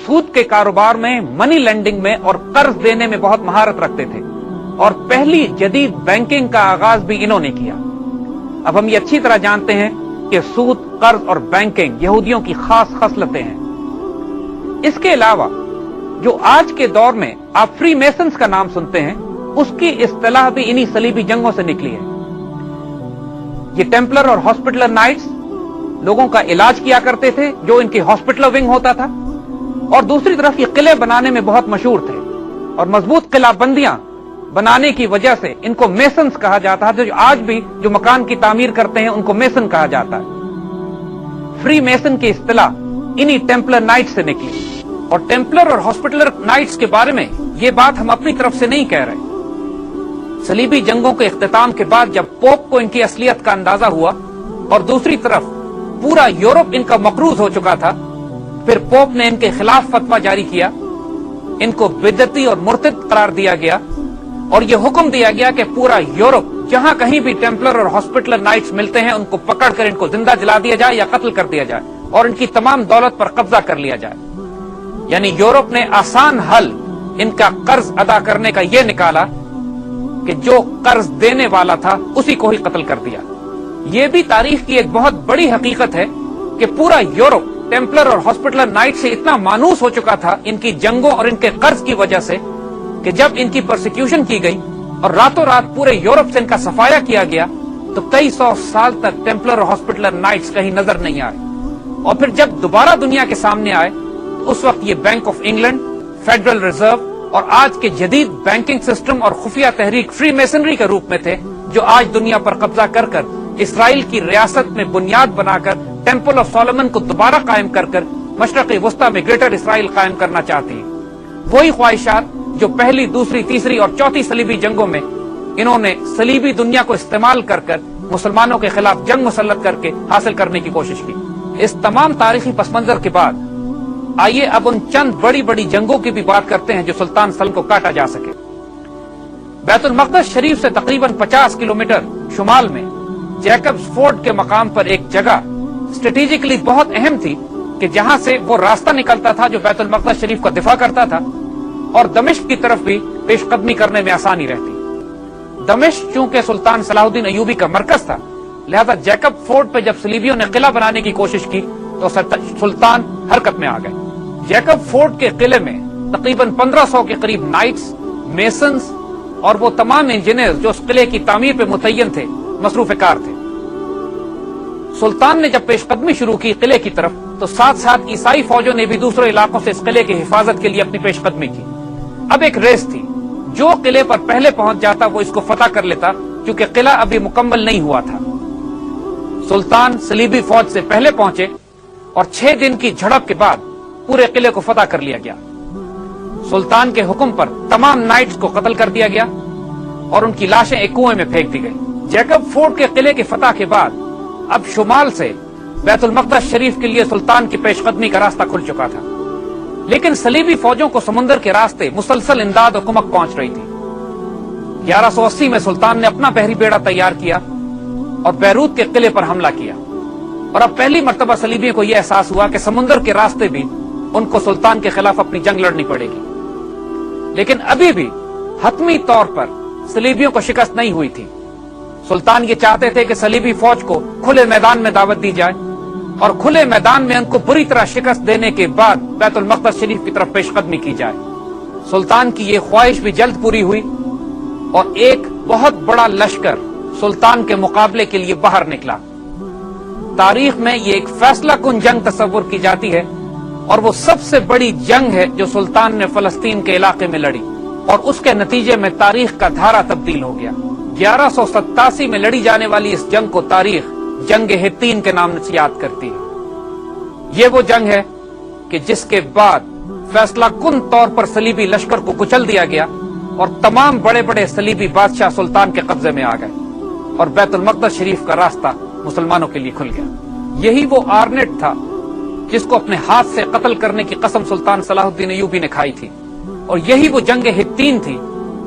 सूद के कारोबार में, मनी लेंडिंग में और कर्ज देने में बहुत महारत रखते थे और पहली जदीद बैंकिंग का आगाज भी इन्होंने किया। अब हम ये अच्छी तरह जानते हैं कि सूद, कर्ज और बैंकिंग यहूदियों की खास खसलतें हैं। इसके अलावा जो आज के दौर में आप फ्री मेसन्स का नाम सुनते हैं, उसकी इस्तिलाह भी इन्हीं सलीबी जंगों से निकली है। ये टेम्पलर और हॉस्पिटलर नाइट्स लोगों का इलाज किया करते थे, जो इनकी हॉस्पिटलर विंग होता था, और दूसरी तरफ ये किले बनाने में बहुत मशहूर थे और मजबूत किलाबंदियां बनाने की वजह से इनको मेसन्स कहा जाता है। जो आज भी जो मकान की तामीर करते हैं उनको मेसन कहा जाता है। फ्री मेसन की इस्तिलाह इन्हीं टेम्पलर नाइट्स से निकली और टेम्पलर और हॉस्पिटलर नाइट्स के बारे में ये बात हम अपनी तरफ से नहीं कह रहे। सलीबी जंगों के इख्तिताम के बाद जब पोप को इनकी असलियत का अंदाजा हुआ और दूसरी तरफ पूरा यूरोप इनका मकरूज हो चुका था, फिर पोप ने इनके खिलाफ फतवा जारी किया, इनको बिदअती और मुर्तद करार दिया गया और यह हुक्म दिया गया कि पूरा यूरोप जहां कहीं भी टेम्पलर और हॉस्पिटलर नाइट्स मिलते हैं उनको पकड़कर इनको जिंदा जला दिया जाए या कत्ल कर दिया जाए और इनकी तमाम दौलत पर कब्जा कर लिया जाए। यानी यूरोप ने आसान हल इनका कर्ज अदा करने का यह निकाला کہ جو قرض دینے والا تھا اسی کو ہی قتل کر دیا۔ یہ بھی تاریخ کی ایک بہت بڑی حقیقت ہے کہ پورا یورپ ٹیمپلر اور ہاسپٹلر نائٹ سے اتنا مانوس ہو چکا تھا ان کی جنگوں اور ان کے قرض کی وجہ سے کہ جب ان کی پرسیکیوشن کی گئی اور راتوں رات پورے یورپ سے ان کا صفایا کیا گیا تو کئی سو سال تک ٹیمپلر اور ہاسپٹلر نائٹس کہیں نظر نہیں آئے، اور پھر جب دوبارہ دنیا کے سامنے آئے تو اس وقت یہ bank of England, federal reserve اور آج کے جدید بینکنگ سسٹم اور خفیہ تحریک فری میسنری کے روپ میں تھے، جو آج دنیا پر قبضہ کر کر اسرائیل کی ریاست میں بنیاد بنا کر ٹیمپل آف سولومن کو دوبارہ قائم کر کر مشرقی وسطی میں گریٹر اسرائیل قائم کرنا چاہتی ہیں۔ وہی خواہشات جو پہلی، دوسری، تیسری اور چوتھی صلیبی جنگوں میں انہوں نے صلیبی دنیا کو استعمال کر کر مسلمانوں کے خلاف جنگ مسلط کر کے حاصل کرنے کی کوشش کی۔ اس تمام تاریخی پس منظر کے بعد آئیے اب ان چند بڑی بڑی جنگوں کی بھی بات کرتے ہیں جو سلطان سلم کو کاٹا جا سکے۔ بیت المقدس شریف سے تقریباً 50 کلومیٹر شمال میں جیکبز فورٹ کے مقام پر ایک جگہ اسٹریٹجکلی بہت اہم تھی کہ جہاں سے وہ راستہ نکلتا تھا جو بیت المقدس شریف کا دفاع کرتا تھا اور دمشق کی طرف بھی پیش قدمی کرنے میں آسانی رہتی۔ دمشق چونکہ سلطان صلاح الدین ایوبی کا مرکز تھا، لہذا جیکب فورٹ پہ جب صلیبیوں نے قلعہ بنانے کی کوشش کی تو سلطان حرکت میں آ گئے۔ جیکب فورٹ کے قلعے میں تقریباً 1500 کے قریب نائٹس، میسنز اور وہ تمام انجینئر جو اس قلعے کی تعمیر پہ متعین تھے مصروف کار تھے۔ سلطان نے جب پیش قدمی شروع کی قلعے کی طرف تو ساتھ ساتھ عیسائی فوجوں نے بھی دوسرے علاقوں سے اس قلعے کی حفاظت کے لیے اپنی پیش قدمی کی۔ اب ایک ریس تھی، جو قلعے پر پہلے پہنچ جاتا وہ اس کو فتح کر لیتا، کیونکہ قلعہ ابھی مکمل نہیں ہوا تھا۔ سلطان صلیبی فوج سے پہلے پہنچے اور 6 دن کی جھڑپ کے بعد پورے قلعے کو فتح کر لیا گیا۔ سلطان کے حکم پر تمام نائٹس کو قتل کر دیا گیا اور ان کی لاشیں ایک کنویں میں پھینک دی گئی۔ جیکب فورٹ کے قلعے کی فتح کے بعد اب شمال سے بیت المقدس شریف کے لیے سلطان کی پیش قدمی کا راستہ کھل چکا تھا، لیکن صلیبی فوجوں کو سمندر کے راستے مسلسل امداد اور کمک پہنچ رہی تھی۔ 1180 میں سلطان نے اپنا بحری بیڑا تیار کیا اور بیروت کے قلعے پر حملہ کیا، اور اب پہلی مرتبہ صلیبیوں کو یہ احساس ہوا کہ سمندر کے راستے بھی ان کو سلطان کے خلاف اپنی جنگ لڑنی پڑے گی۔ لیکن ابھی بھی حتمی طور پر صلیبیوں کو شکست نہیں ہوئی تھی۔ سلطان یہ چاہتے تھے کہ صلیبی فوج کو کھلے میدان میں دعوت دی جائے اور کھلے میدان میں ان کو بری طرح شکست دینے کے بعد بیت المقدس شریف کی طرف پیش قدمی کی جائے۔ سلطان کی یہ خواہش بھی جلد پوری ہوئی اور ایک بہت بڑا لشکر سلطان کے مقابلے کے لیے باہر نکلا۔ تاریخ میں یہ ایک فیصلہ کن جنگ تصور کی جاتی ہے اور وہ سب سے بڑی جنگ ہے جو سلطان نے فلسطین کے علاقے میں لڑی، اور اس کے نتیجے میں تاریخ کا دھارا تبدیل ہو گیا۔ 1187 میں لڑی جانے والی اس جنگ کو تاریخ جنگ ہتین کے نام سے یاد کرتی ہے۔ یہ وہ جنگ ہے کہ جس کے بعد فیصلہ کن طور پر صلیبی لشکر کو کچل دیا گیا اور تمام بڑے بڑے صلیبی بادشاہ سلطان کے قبضے میں آ گئے اور بیت المقدس شریف کا راستہ مسلمانوں کے لیے کھل گیا۔ یہی وہ آرنٹ تھا جس کو اپنے ہاتھ سے قتل کرنے کی قسم سلطان صلاح الدین ایوبی نے کھائی تھی، اور یہی وہ جنگ ہتین تھی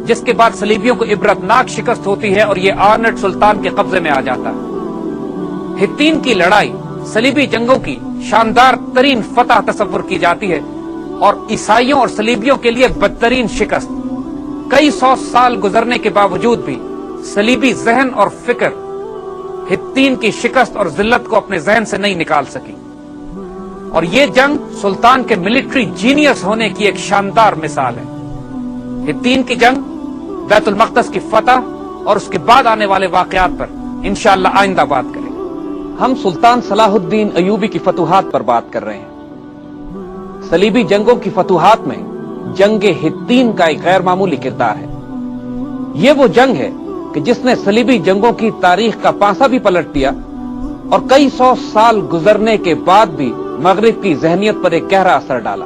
جس کے بعد صلیبیوں کو عبرتناک شکست ہوتی ہے اور یہ آرنٹ سلطان کے قبضے میں آ جاتا ہے۔ ہتین کی لڑائی صلیبی جنگوں کی شاندار ترین فتح تصور کی جاتی ہے اور عیسائیوں اور صلیبیوں کے لیے بدترین شکست۔ کئی سو سال گزرنے کے باوجود بھی صلیبی ذہن اور فکر ہتین کی شکست اور ذلت کو اپنے ذہن سے نہیں نکال سکی، اور یہ جنگ سلطان کے ملٹری جینیس ہونے کی ایک شاندار مثال ہے۔ ہتین کی جنگ، بیت المقدس کی فتح اور اس کے بعد آنے والے واقعات پر انشاءاللہ آئندہ بات کریں۔ ہم سلطان صلاح الدین ایوبی کی فتوحات پر بات کر رہے ہیں۔ صلیبی جنگوں کی فتوحات میں جنگ ہتین کا ایک غیر معمولی کردار ہے۔ یہ وہ جنگ ہے کہ جس نے صلیبی جنگوں کی تاریخ کا پانسا بھی پلٹ دیا اور کئی سو سال گزرنے کے بعد بھی مغرب کی ذہنیت پر ایک گہرا اثر ڈالا۔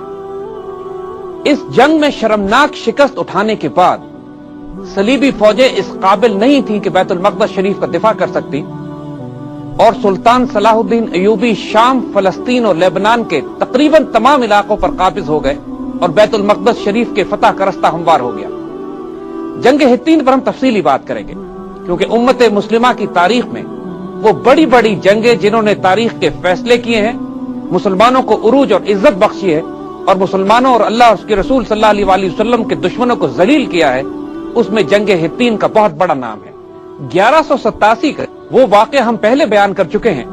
اس جنگ میں شرمناک شکست اٹھانے کے بعد صلیبی فوجیں اس قابل نہیں تھیں کہ بیت المقدس شریف کا دفاع کر سکتی، اور سلطان صلاح الدین ایوبی شام، فلسطین اور لیبنان کے تقریباً تمام علاقوں پر قابض ہو گئے اور بیت المقدس شریف کے فتح کا رستہ ہموار ہو گیا۔ جنگ ہتین پر ہم تفصیلی بات کریں گے، کیونکہ امت مسلمہ کی تاریخ میں وہ بڑی بڑی جنگیں جنہوں نے تاریخ کے فیصلے کیے ہیں، مسلمانوں کو عروج اور عزت بخشی ہے اور مسلمانوں اور اللہ اور اس کے رسول صلی اللہ علیہ وسلم کے دشمنوں کو ذلیل کیا ہے، اس میں جنگ ہتین کا بہت بڑا نام ہے۔ 1187 کا وہ واقعہ ہم پہلے بیان کر چکے ہیں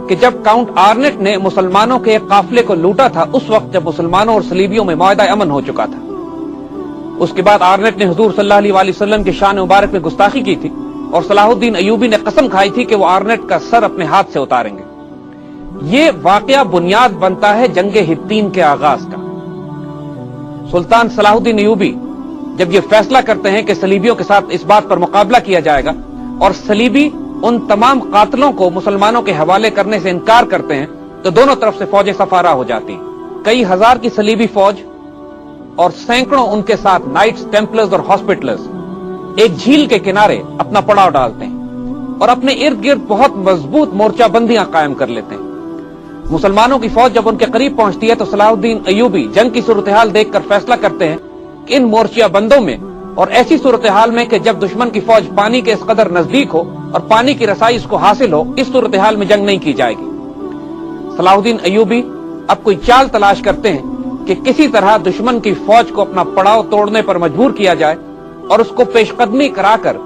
کہ جب کاؤنٹ آرنیٹ نے مسلمانوں کے ایک قافلے کو لوٹا تھا، اس وقت جب مسلمانوں اور صلیبیوں میں معاہدہ امن ہو چکا تھا۔ اس کے بعد آرنیٹ نے حضور صلی اللہ علیہ وسلم کی شان مبارک میں گستاخی کی تھی اور صلاح الدین ایوبی نے قسم کھائی تھی کہ وہ آرنیٹ کا سر اپنے ہاتھ سے اتاریں گے۔ یہ واقعہ بنیاد بنتا ہے جنگ ہتین کے آغاز کا۔ سلطان صلاح الدین ایوبی جب یہ فیصلہ کرتے ہیں کہ صلیبیوں کے ساتھ اس بات پر مقابلہ کیا جائے گا اور صلیبی ان تمام قاتلوں کو مسلمانوں کے حوالے کرنے سے انکار کرتے ہیں، تو دونوں طرف سے فوجیں صفارہ ہو جاتی ہیں۔ کئی ہزار کی صلیبی فوج اور سینکڑوں ان کے ساتھ نائٹس، ٹیمپلرز اور ہاسپٹلرز ایک جھیل کے کنارے اپنا پڑاؤ ڈالتے ہیں اور اپنے ارد گرد بہت مضبوط مورچہ بندیاں قائم کر لیتے ہیں۔ مسلمانوں کی فوج جب ان کے قریب پہنچتی ہے تو صلاح الدین ایوبی جنگ کی صورتحال دیکھ کر فیصلہ کرتے ہیں کہ ان مورچہ بندوں میں اور ایسی صورتحال میں کہ جب دشمن کی فوج پانی کے اس قدر نزدیک ہو اور پانی کی رسائی اس کو حاصل ہو، اس صورتحال میں جنگ نہیں کی جائے گی۔ صلاح الدین ایوبی اب کوئی چال تلاش کرتے ہیں کہ کسی طرح دشمن کی فوج کو اپنا پڑاؤ توڑنے پر مجبور کیا جائے اور اس کو پیش قدمی کرا کر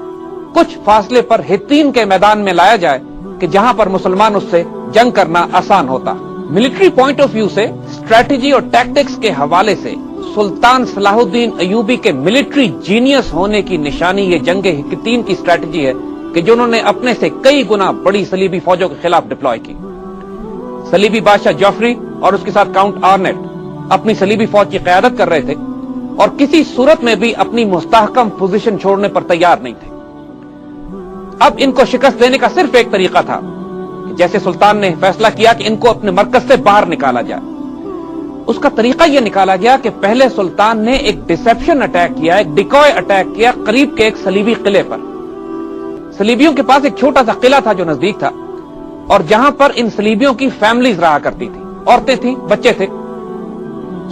کچھ فاصلے پر ہتین کے میدان میں لایا جائے کہ جہاں پر مسلمان اس سے جنگ کرنا آسان ہوتا۔ ملٹری پوائنٹ آف ویو سے، اسٹریٹجی اور ٹیکٹکس کے حوالے سے سلطان صلاح الدین ایوبی کے ملٹری جینیس ہونے کی نشانی یہ جنگ ہتین کی اسٹریٹجی ہے کہ جو انہوں نے اپنے سے کئی گنا بڑی صلیبی فوجوں کے خلاف ڈپلوائے کی۔ صلیبی بادشاہ جعفری اور اس کے ساتھ کاؤنٹ آرنیٹ اپنی صلیبی فوج کی قیادت کر رہے تھے اور کسی صورت میں بھی اپنی مستحکم پوزیشن چھوڑنے پر تیار نہیں تھے۔ اب ان کو شکست دینے کا صرف ایک طریقہ تھا، جیسے سلطان نے فیصلہ کیا کہ ان کو اپنے مرکز سے باہر نکالا جائے۔ اس کا طریقہ یہ نکالا گیا کہ پہلے سلطان نے ایک ڈسیپشن اٹیک کیا، ایک ڈیکوئے اٹیک کیا قریب کے ایک صلیبی قلعے پر۔ صلیبیوں کے پاس ایک چھوٹا سا قلعہ تھا جو نزدیک تھا اور جہاں پر ان صلیبیوں کی فیملیز رہا کرتی تھی، عورتیں تھیں، بچے تھے۔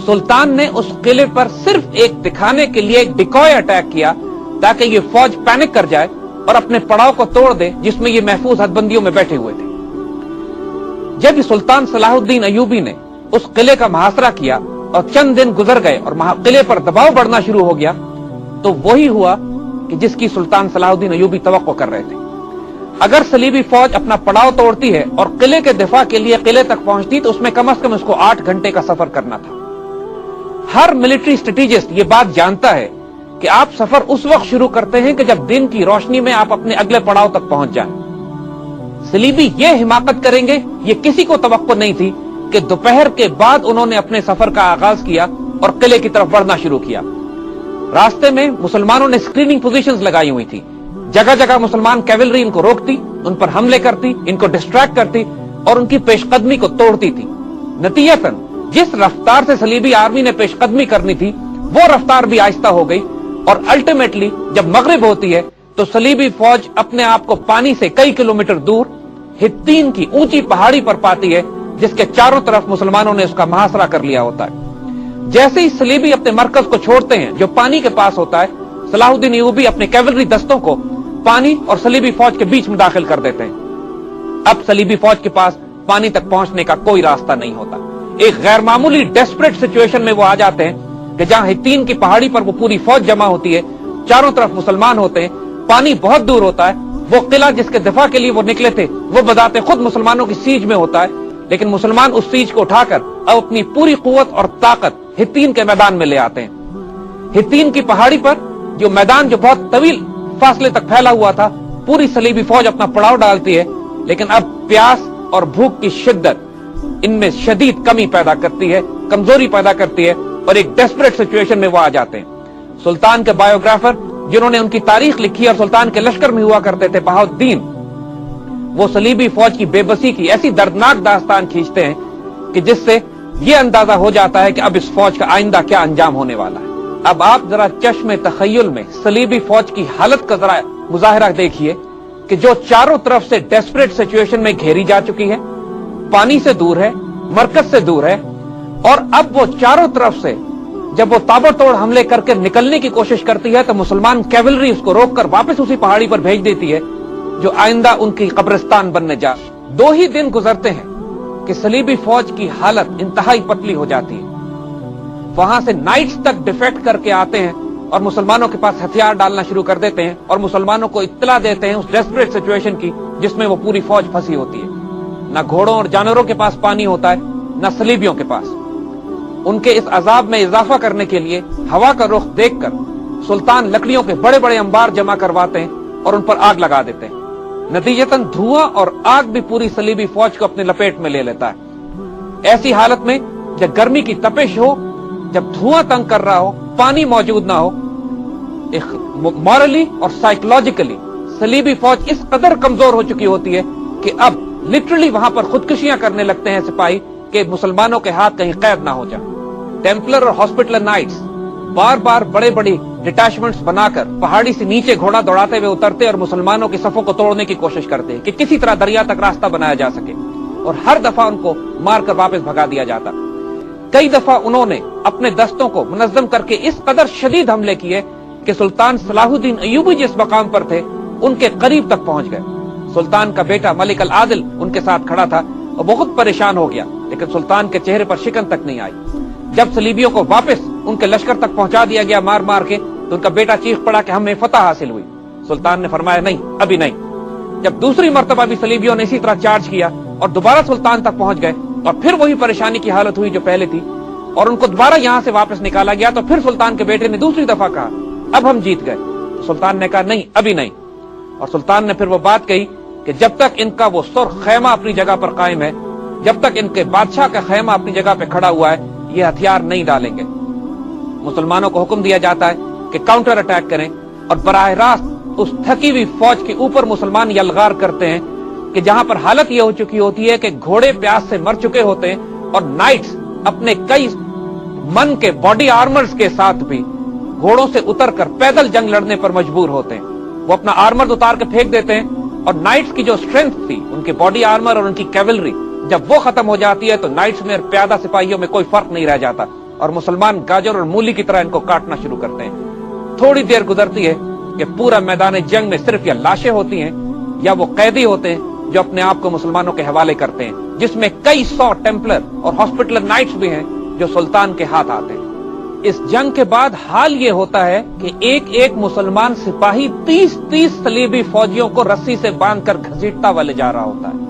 سلطان نے اس قلعے پر صرف ایک دکھانے کے لیے ایک ڈیکوئے اٹیک کیا تاکہ یہ فوج پینک کر جائے اور اپنے پڑاؤ کو توڑ دے جس میں یہ محفوظ حدبندیوں میں بیٹھے ہوئے تھے۔ جب سلطان صلاح الدین ایوبی نے اس قلعے کا محاصرہ کیا اور چند دن گزر گئے اور قلعے پر دباؤ بڑھنا شروع ہو گیا تو وہی ہوا کہ جس کی سلطان صلاح الدین ایوبی توقع کر رہے تھے۔ اگر صلیبی فوج اپنا پڑاؤ توڑتی ہے اور قلعے کے دفاع کے لیے قلعے تک پہنچتی تو اس میں کم از کم اس کو 8 گھنٹے کا سفر کرنا تھا۔ ہر ملٹری اسٹریٹجسٹ یہ بات جانتا ہے کہ آپ سفر اس وقت شروع کرتے ہیں کہ جب دن کی روشنی میں آپ اپنے اگلے پڑاؤ تک پہنچ جائیں۔ صلیبی یہ حماقت کریں گے یہ کسی کو توقع نہیں تھی کہ دوپہر کے بعد انہوں نے اپنے سفر کا آغاز کیا اور قلعے کی طرف بڑھنا شروع کیا۔ راستے میں مسلمانوں نے اسکریننگ پوزیشنز لگائی ہوئی تھی، جگہ جگہ مسلمان کیولری ان کو روکتی، ان پر حملے کرتی، ان کو ڈسٹریکٹ کرتی اور ان کی پیش قدمی کو توڑتی تھی۔ نتیجتاً جس رفتار سے صلیبی آرمی نے پیش قدمی کرنی تھی وہ رفتار بھی آہستہ ہو گئی اور الٹیمیٹلی جب مغرب ہوتی ہے تو صلیبی فوج اپنے آپ کو پانی سے کئی کلومیٹر دور ہتین کی اونچی پہاڑی پر پاتی ہے جس کے چاروں طرف مسلمانوں نے اس کا محاصرہ کر لیا ہوتا ہے۔ جیسے ہی صلیبی اپنے مرکز کو چھوڑتے ہیں جو پانی کے پاس ہوتا ہے، صلاح الدین ایوبی اپنے کیولری دستوں کو پانی اور صلیبی فوج کے بیچ میں داخل کر دیتے ہیں۔ اب صلیبی فوج کے پاس پانی تک پہنچنے کا کوئی راستہ نہیں ہوتا۔ ایک غیر معمولی ڈیسپریٹ سچویشن میں وہ آ جاتے ہیں کہ جہاں ہتین کی پہاڑی پر وہ پوری فوج جمع ہوتی ہے، چاروں طرف مسلمان ہوتے ہیں، پانی بہت دور ہوتا ہے، وہ قلعہ جس کے دفاع کے لیے وہ نکلے تھے وہ بذات خود مسلمانوں کی سیج میں ہوتا ہے، لیکن مسلمان اس سیج کو اٹھا کر اب اپنی پوری قوت اور طاقت ہتین کے میدان میں لے آتے ہیں۔ ہتین کی پہاڑی پر جو میدان جو بہت طویل فاصلے تک پھیلا ہوا تھا، پوری صلیبی فوج اپنا پڑاؤ ڈالتی ہے، لیکن اب پیاس اور بھوک کی شدت ان میں شدید کمی پیدا کرتی ہے، کمزوری پیدا کرتی ہے اور ایک ڈیسپریٹ سچویشن میں وہ آ جاتے ہیں۔ سلطان کے بایوگرافر جنہوں نے ان کی تاریخ لکھی اور سلطان کے لشکر میں ہوا کرتے تھے، بہاؤالدین، وہ صلیبی فوج کی بے بسی کی ایسی دردناک داستان کھینچتے ہیں کہ جس سے یہ اندازہ ہو جاتا ہے کہ اب اس فوج کا آئندہ کیا انجام ہونے والا ہے۔ اب آپ ذرا چشم تخیل میں صلیبی فوج کی حالت کا ذرا مظاہرہ دیکھیے کہ جو چاروں طرف سے ڈیسپریٹ سچویشن میں گھیری جا چکی ہے، پانی سے دور ہے، مرکز سے دور ہے، اور اب وہ چاروں طرف سے جب وہ تابڑتوڑ حملے کر کے نکلنے کی کوشش کرتی ہے تو مسلمان کیولری اس کو روک کر واپس اسی پہاڑی پر بھیج دیتی ہے جو آئندہ ان کی قبرستان بننے جا۔ 2 ہی دن گزرتے ہیں کہ صلیبی فوج کی حالت انتہائی پتلی ہو جاتی ہے۔ وہاں سے نائٹس تک ڈیفیکٹ کر کے آتے ہیں اور مسلمانوں کے پاس ہتھیار ڈالنا شروع کر دیتے ہیں اور مسلمانوں کو اطلاع دیتے ہیں اس ڈیسپریٹ سچویشن کی جس میں وہ پوری فوج پھنسی ہوتی ہے. نہ گھوڑوں اور جانوروں کے پاس پانی ہوتا ہے نہ صلیبیوں کے پاس. ان کے اس عذاب میں اضافہ کرنے کے لیے ہوا کا رخ دیکھ کر سلطان لکڑیوں کے بڑے بڑے انبار جمع کرواتے ہیں اور ان پر آگ لگا دیتے ہیں. نتیجتاً دھواں اور آگ بھی پوری صلیبی فوج کو اپنے لپیٹ میں لے لیتا ہے. ایسی حالت میں جب گرمی کی تپش ہو، جب دھواں تنگ کر رہا ہو، پانی موجود نہ ہو، مورلی اور سائیکولوجیکلی صلیبی فوج اس قدر کمزور ہو چکی ہوتی ہے کہ اب لٹرلی وہاں پر خودکشیاں کرنے لگتے ہیں سپاہی کہ مسلمانوں کے ہاتھ کہیں قید نہ ہو جائے. ٹیمپلر اور ہاسپٹلر نائٹس بار بار بڑے بڑی ڈٹیچمنٹس بنا کر پہاڑی سے نیچے گھوڑا دوڑاتے ہوئے اترتے اور مسلمانوں کی صفوں کو توڑنے کی کوشش کرتے ہیں کہ کسی طرح دریا تک راستہ بنایا جا سکے، اور ہر دفعہ ان کو مار کر واپس بھگا دیا جاتا. کئی دفعہ انہوں نے اپنے دستوں کو منظم کر کے اس قدر شدید حملے کیے کہ سلطان صلاح الدین ایوبی جس مقام پر تھے ان کے قریب تک پہنچ گئے. سلطان کا بیٹا ملک العادل ان کے ساتھ کھڑا تھا اور بہت پریشان ہو گیا، لیکن سلطان کے چہرے پر شکن تک نہیں آئی. جب صلیبیوں کو واپس ان کے لشکر تک پہنچا دیا گیا مار مار کے تو ان کا بیٹا چیخ پڑا کہ ہمیں فتح حاصل ہوئی. سلطان نے فرمایا نہیں، ابھی نہیں. جب دوسری مرتبہ بھی صلیبیوں نے اسی طرح چارج کیا اور دوبارہ سلطان تک پہنچ گئے اور پھر وہی پریشانی کی حالت ہوئی جو پہلے تھی اور ان کو دوبارہ یہاں سے واپس نکالا گیا، تو پھر سلطان کے بیٹے نے دوسری دفعہ کہا اب ہم جیت گئے. سلطان نے کہا نہیں، ابھی نہیں. اور سلطان نے پھر وہ بات کہی کہ جب تک ان کا وہ سرخ خیمہ اپنی جگہ پر قائم ہے، جب تک ان کے بادشاہ کا خیمہ اپنی جگہ پہ کھڑا ہوا ہے، یہ ہتھیار نہیں ڈالیں گے. مسلمانوں کو حکم دیا جاتا ہے کہ کاؤنٹر اٹیک کریں اور براہ راست اس تھکی ہوئی فوج کے اوپر مسلمان یلغار کرتے ہیں کہ جہاں پر حالت یہ ہو چکی ہوتی ہے کہ گھوڑے پیاس سے مر چکے ہوتے ہیں اور نائٹس اپنے کئی من کے باڈی آرمرز کے ساتھ بھی گھوڑوں سے اتر کر پیدل جنگ لڑنے پر مجبور ہوتے ہیں. وہ اپنا آرمر اتار کے پھینک دیتے ہیں اور نائٹس کی جو اسٹرینتھ تھی، ان کے باڈی آرمر اور ان کی کیولری، جب وہ ختم ہو جاتی ہے تو نائٹس میں اور پیادہ سپاہیوں میں کوئی فرق نہیں رہ جاتا اور مسلمان گاجر اور مولی کی طرح ان کو کاٹنا شروع کرتے ہیں. تھوڑی دیر گزرتی ہے کہ پورا میدان جنگ میں صرف یا لاشیں ہوتی ہیں یا وہ قیدی ہوتے ہیں جو اپنے آپ کو مسلمانوں کے حوالے کرتے ہیں، جس میں کئی سو ٹیمپلر اور ہاسپٹلر نائٹس بھی ہیں جو سلطان کے ہاتھ آتے ہیں. اس جنگ کے بعد حال یہ ہوتا ہے کہ ایک ایک مسلمان سپاہی 30 صلیبی فوجیوں کو رسی سے باندھ کر گھسیٹتا ہوا لے جا رہا ہوتا ہے.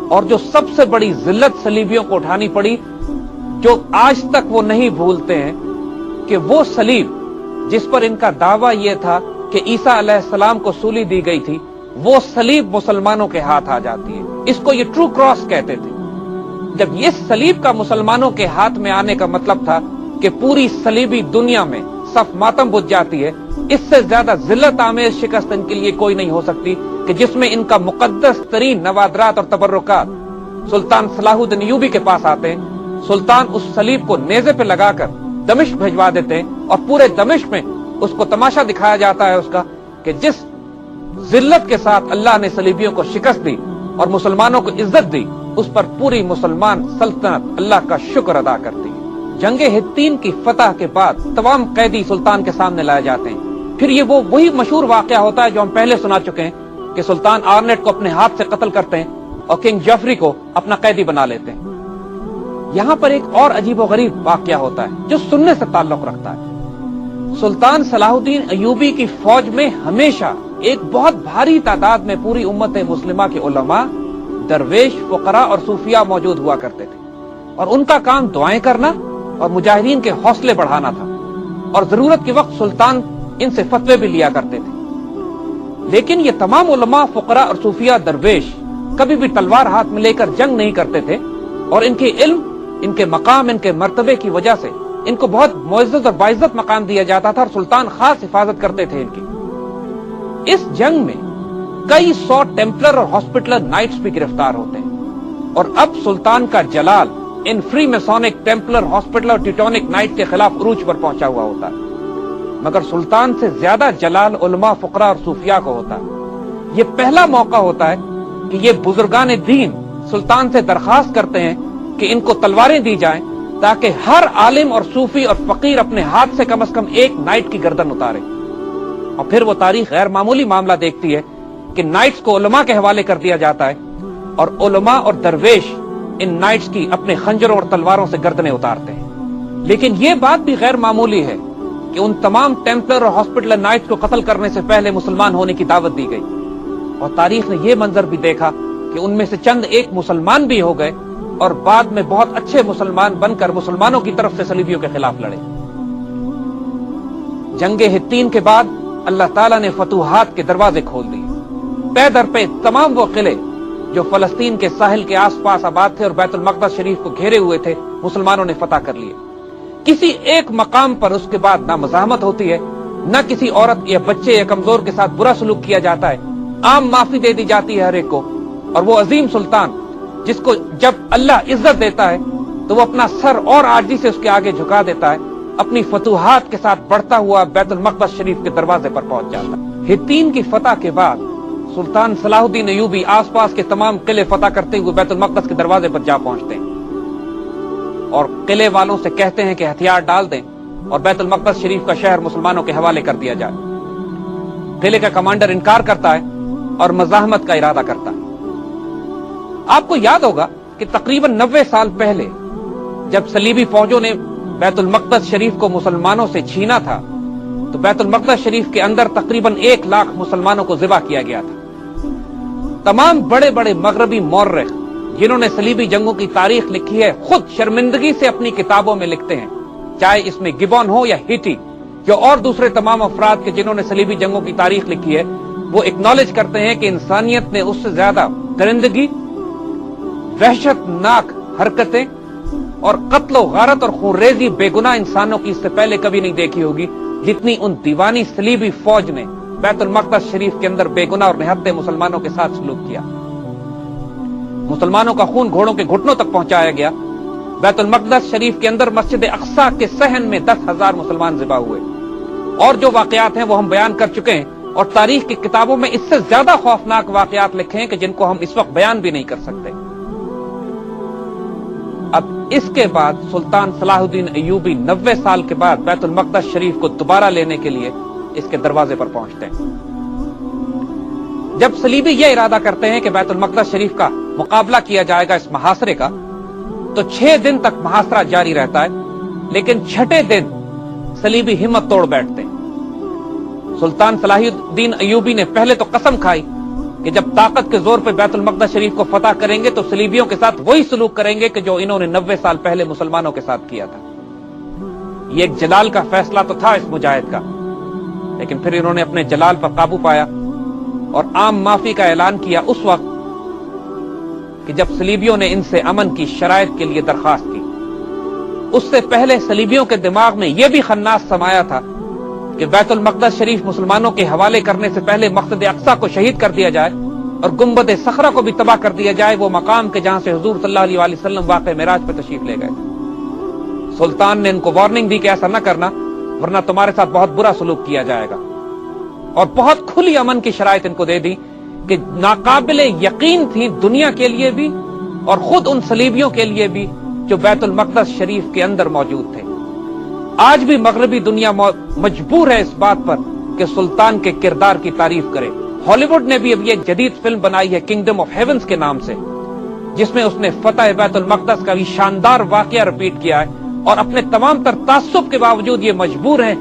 اور جو سب سے بڑی ذلت صلیبیوں کو اٹھانی پڑی، جو آج تک وہ نہیں بھولتے ہیں، کہ وہ صلیب جس پر ان کا دعویٰ یہ تھا کہ عیسیٰ علیہ السلام کو سولی دی گئی تھی، وہ صلیب مسلمانوں کے ہاتھ آ جاتی ہے. اس کو یہ ٹرو کراس کہتے تھے. جب یہ صلیب کا مسلمانوں کے ہاتھ میں آنے کا مطلب تھا کہ پوری صلیبی دنیا میں صف ماتم بجھ جاتی ہے. اس سے زیادہ ذلت آمیز شکست ان کے لیے کوئی نہیں ہو سکتی کہ جس میں ان کا مقدس ترین نوادرات اور تبرکات سلطان صلاح الدین ایوبی کے پاس آتے ہیں. سلطان اس صلیب کو نیزے پہ لگا کر دمشق بھجوا دیتے ہیں اور پورے دمشق میں اس کو تماشا دکھایا جاتا ہے اس کا کہ جس ذلت کے ساتھ اللہ نے صلیبیوں کو شکست دی اور مسلمانوں کو عزت دی، اس پر پوری مسلمان سلطنت اللہ کا شکر ادا کرتی. جنگ حطین کی فتح کے بعد تمام قیدی سلطان کے سامنے لائے جاتے ہیں. پھر یہ وہی مشہور واقعہ ہوتا ہے جو ہم پہلے سنا چکے ہیں کہ سلطان آرنیٹ کو اپنے ہاتھ سے قتل کرتے ہیں اور کنگ جیفری کو اپنا قیدی بنا لیتے ہیں. یہاں پر ایک اور عجیب و غریب واقعہ ہوتا ہے جو سننے سے تعلق رکھتا ہے. سلطان صلاح الدین ایوبی کی فوج میں ہمیشہ ایک بہت بھاری تعداد میں پوری امت مسلمہ کے علماء، درویش، فقراء اور صوفیاء موجود ہوا کرتے تھے، اور ان کا کام دعائیں کرنا اور مجاہدین کے حوصلے بڑھانا تھا، اور ضرورت کے وقت سلطان ان سے فتوے بھی لیا کرتے تھے. لیکن یہ تمام علماء، فقراء اور صوفیاء درویش کبھی بھی تلوار ہاتھ میں لے کر جنگ نہیں کرتے تھے، اور ان کے علم، ان کے مقام، ان کے مرتبے کی وجہ سے ان کو بہت معزز اور باعزت مقام دیا جاتا تھا اور سلطان خاص حفاظت کرتے تھے ان کی. اس جنگ میں کئی سو ٹیمپلر اور ہاسپٹلر نائٹس بھی گرفتار ہوتے ہیں، اور اب سلطان کا جلال ان فری میسونک، ٹیمپلر، ہاسپٹلر اور ٹیٹونک نائٹ کے خلاف عروج پر پہنچا ہوا ہوتا ہے. مگر سلطان سے زیادہ جلال علماء، فقراء اور صوفیاء کو ہوتا ہے. یہ پہلا موقع ہوتا ہے کہ یہ بزرگان دین سلطان سے درخواست کرتے ہیں کہ ان کو تلواریں دی جائیں تاکہ ہر عالم اور صوفی اور فقیر اپنے ہاتھ سے کم از کم ایک نائٹ کی گردن اتارے. اور پھر وہ تاریخ غیر معمولی معاملہ دیکھتی ہے کہ نائٹس کو علماء کے حوالے کر دیا جاتا ہے، اور علماء اور درویش ان نائٹس کی اپنے خنجروں اور تلواروں سے گردنیں اتارتے ہیں. لیکن یہ بات بھی غیر معمولی ہے کہ ان تمام ٹیمپلر اور ہاسپٹلر نائٹس کو قتل کرنے سے پہلے مسلمان ہونے کی دعوت دی گئی، اور تاریخ نے یہ منظر بھی دیکھا کہ ان میں سے چند ایک مسلمان بھی ہو گئے اور بعد میں بہت اچھے مسلمان بن کر مسلمانوں کی طرف سے صلیبیوں کے خلاف لڑے۔ جنگ حطین کے بعد اللہ تعالیٰ نے فتوحات کے دروازے کھول دیے۔ پے در پہ تمام وہ قلعے جو فلسطین کے ساحل کے آس پاس آباد تھے اور بیت المقدس شریف کو گھیرے ہوئے تھے، مسلمانوں نے فتح کر لیے۔ کسی ایک مقام پر اس کے بعد نہ مزاحمت ہوتی ہے، نہ کسی عورت یا بچے یا کمزور کے ساتھ برا سلوک کیا جاتا ہے، عام معافی دے دی جاتی ہے ہر ایک کو، اور وہ عظیم سلطان جس کو جب اللہ عزت دیتا ہے تو وہ اپنا سر اور عاجزی سے اس کے آگے جھکا دیتا ہے، اپنی فتوحات کے ساتھ بڑھتا ہوا بیت المقدس شریف کے دروازے پر پہنچ جاتا ہے۔ حطین کی فتح کے بعد سلطان صلاح الدین ایوبی آس پاس کے تمام قلعے فتح کرتے ہوئے بیت المقدس کے دروازے پر جا پہنچتے ہیں اور قلعے والوں سے کہتے ہیں کہ ہتھیار ڈال دیں اور بیت المقدس شریف کا شہر مسلمانوں کے حوالے کر دیا جائے۔ قلعے کا کمانڈر انکار کرتا ہے اور مزاحمت کا ارادہ کرتا ہے۔ آپ کو یاد ہوگا کہ تقریباً 90 سال پہلے جب صلیبی فوجوں نے بیت المقدس شریف کو مسلمانوں سے چھینا تھا تو بیت المقدس شریف کے اندر تقریباً 1 لاکھ مسلمانوں کو ذبح کیا گیا تھا۔ تمام بڑے بڑے مغربی مورخ جنہوں نے صلیبی جنگوں کی تاریخ لکھی ہے خود شرمندگی سے اپنی کتابوں میں لکھتے ہیں، چاہے اس میں گبون ہو یا ہیٹی جو اور دوسرے تمام افراد کے جنہوں نے صلیبی جنگوں کی تاریخ لکھی ہے، وہ ایکنالج کرتے ہیں کہ انسانیت نے اس سے زیادہ درندگی، وحشت ناک حرکتیں اور قتل و غارت اور خونریزی بے گناہ انسانوں کی اس سے پہلے کبھی نہیں دیکھی ہوگی جتنی ان دیوانی صلیبی فوج نے بیت المقدس شریف کے اندر بے گناہ اور نہتے مسلمانوں کے ساتھ سلوک کیا۔ مسلمانوں کا خون گھوڑوں کے گھٹنوں تک پہنچایا گیا۔ بیت المقدس شریف کے اندر مسجد اقصی کے صحن میں 10,000 مسلمان ذبح ہوئے، اور جو واقعات ہیں وہ ہم بیان کر چکے ہیں، اور تاریخ کی کتابوں میں اس سے زیادہ خوفناک واقعات لکھے ہیں کہ جن کو ہم اس وقت بیان بھی نہیں کر سکتے۔ اب اس کے بعد سلطان صلاح الدین ایوبی 90 سال کے بعد بیت المقدس شریف کو دوبارہ لینے کے لیے اس کے دروازے پر پہنچتے ہیں۔ جب صلیبی یہ ارادہ کرتے ہیں کہ بیت المقدس شریف کا مقابلہ کیا جائے گا اس محاصرے کا، تو 6 دن تک محاصرہ جاری رہتا ہے، لیکن 6ٹے دن صلیبی ہمت توڑ بیٹھتے ہیں۔ سلطان صلاح الدین ایوبی نے پہلے تو قسم کھائی کہ جب طاقت کے زور پہ بیت المقدس شریف کو فتح کریں گے تو صلیبیوں کے ساتھ وہی سلوک کریں گے کہ جو انہوں نے 90 سال پہلے مسلمانوں کے ساتھ کیا تھا۔ یہ ایک جلال کا فیصلہ تو تھا اس مجاہد کا، لیکن پھر انہوں نے اپنے جلال پر قابو پایا اور عام معافی کا اعلان کیا اس وقت کہ جب صلیبیوں نے ان سے امن کی شرائط کے لیے درخواست کی۔ اس سے پہلے صلیبیوں کے دماغ میں یہ بھی خناس سمایا تھا کہ بیت المقدس شریف مسلمانوں کے حوالے کرنے سے پہلے مسجد اقصی کو شہید کر دیا جائے اور گنبد صخرہ کو بھی تباہ کر دیا جائے، وہ مقام کے جہاں سے حضور صلی اللہ علیہ وآلہ وسلم واقع معراج پہ تشریف لے گئے۔ سلطان نے ان کو وارننگ دی کہ ایسا نہ کرنا ورنہ تمہارے ساتھ بہت برا سلوک کیا جائے گا، اور بہت کھلی امن کی شرائط ان کو دے دی کہ ناقابل یقین تھی دنیا کے لیے بھی اور خود ان صلیبیوں کے لیے بھی جو بیت المقدس شریف کے اندر موجود تھے۔ آج بھی مغربی دنیا مجبور ہے اس بات پر کہ سلطان کے کردار کی تعریف کرے۔ ہالی ووڈ نے بھی اب یہ جدید فلم بنائی ہے کنگڈم آف ہیونز کے نام سے، جس میں اس نے فتح بیت المقدس کا بھی شاندار واقعہ رپیٹ کیا ہے، اور اپنے تمام تر تعصب کے باوجود یہ مجبور ہیں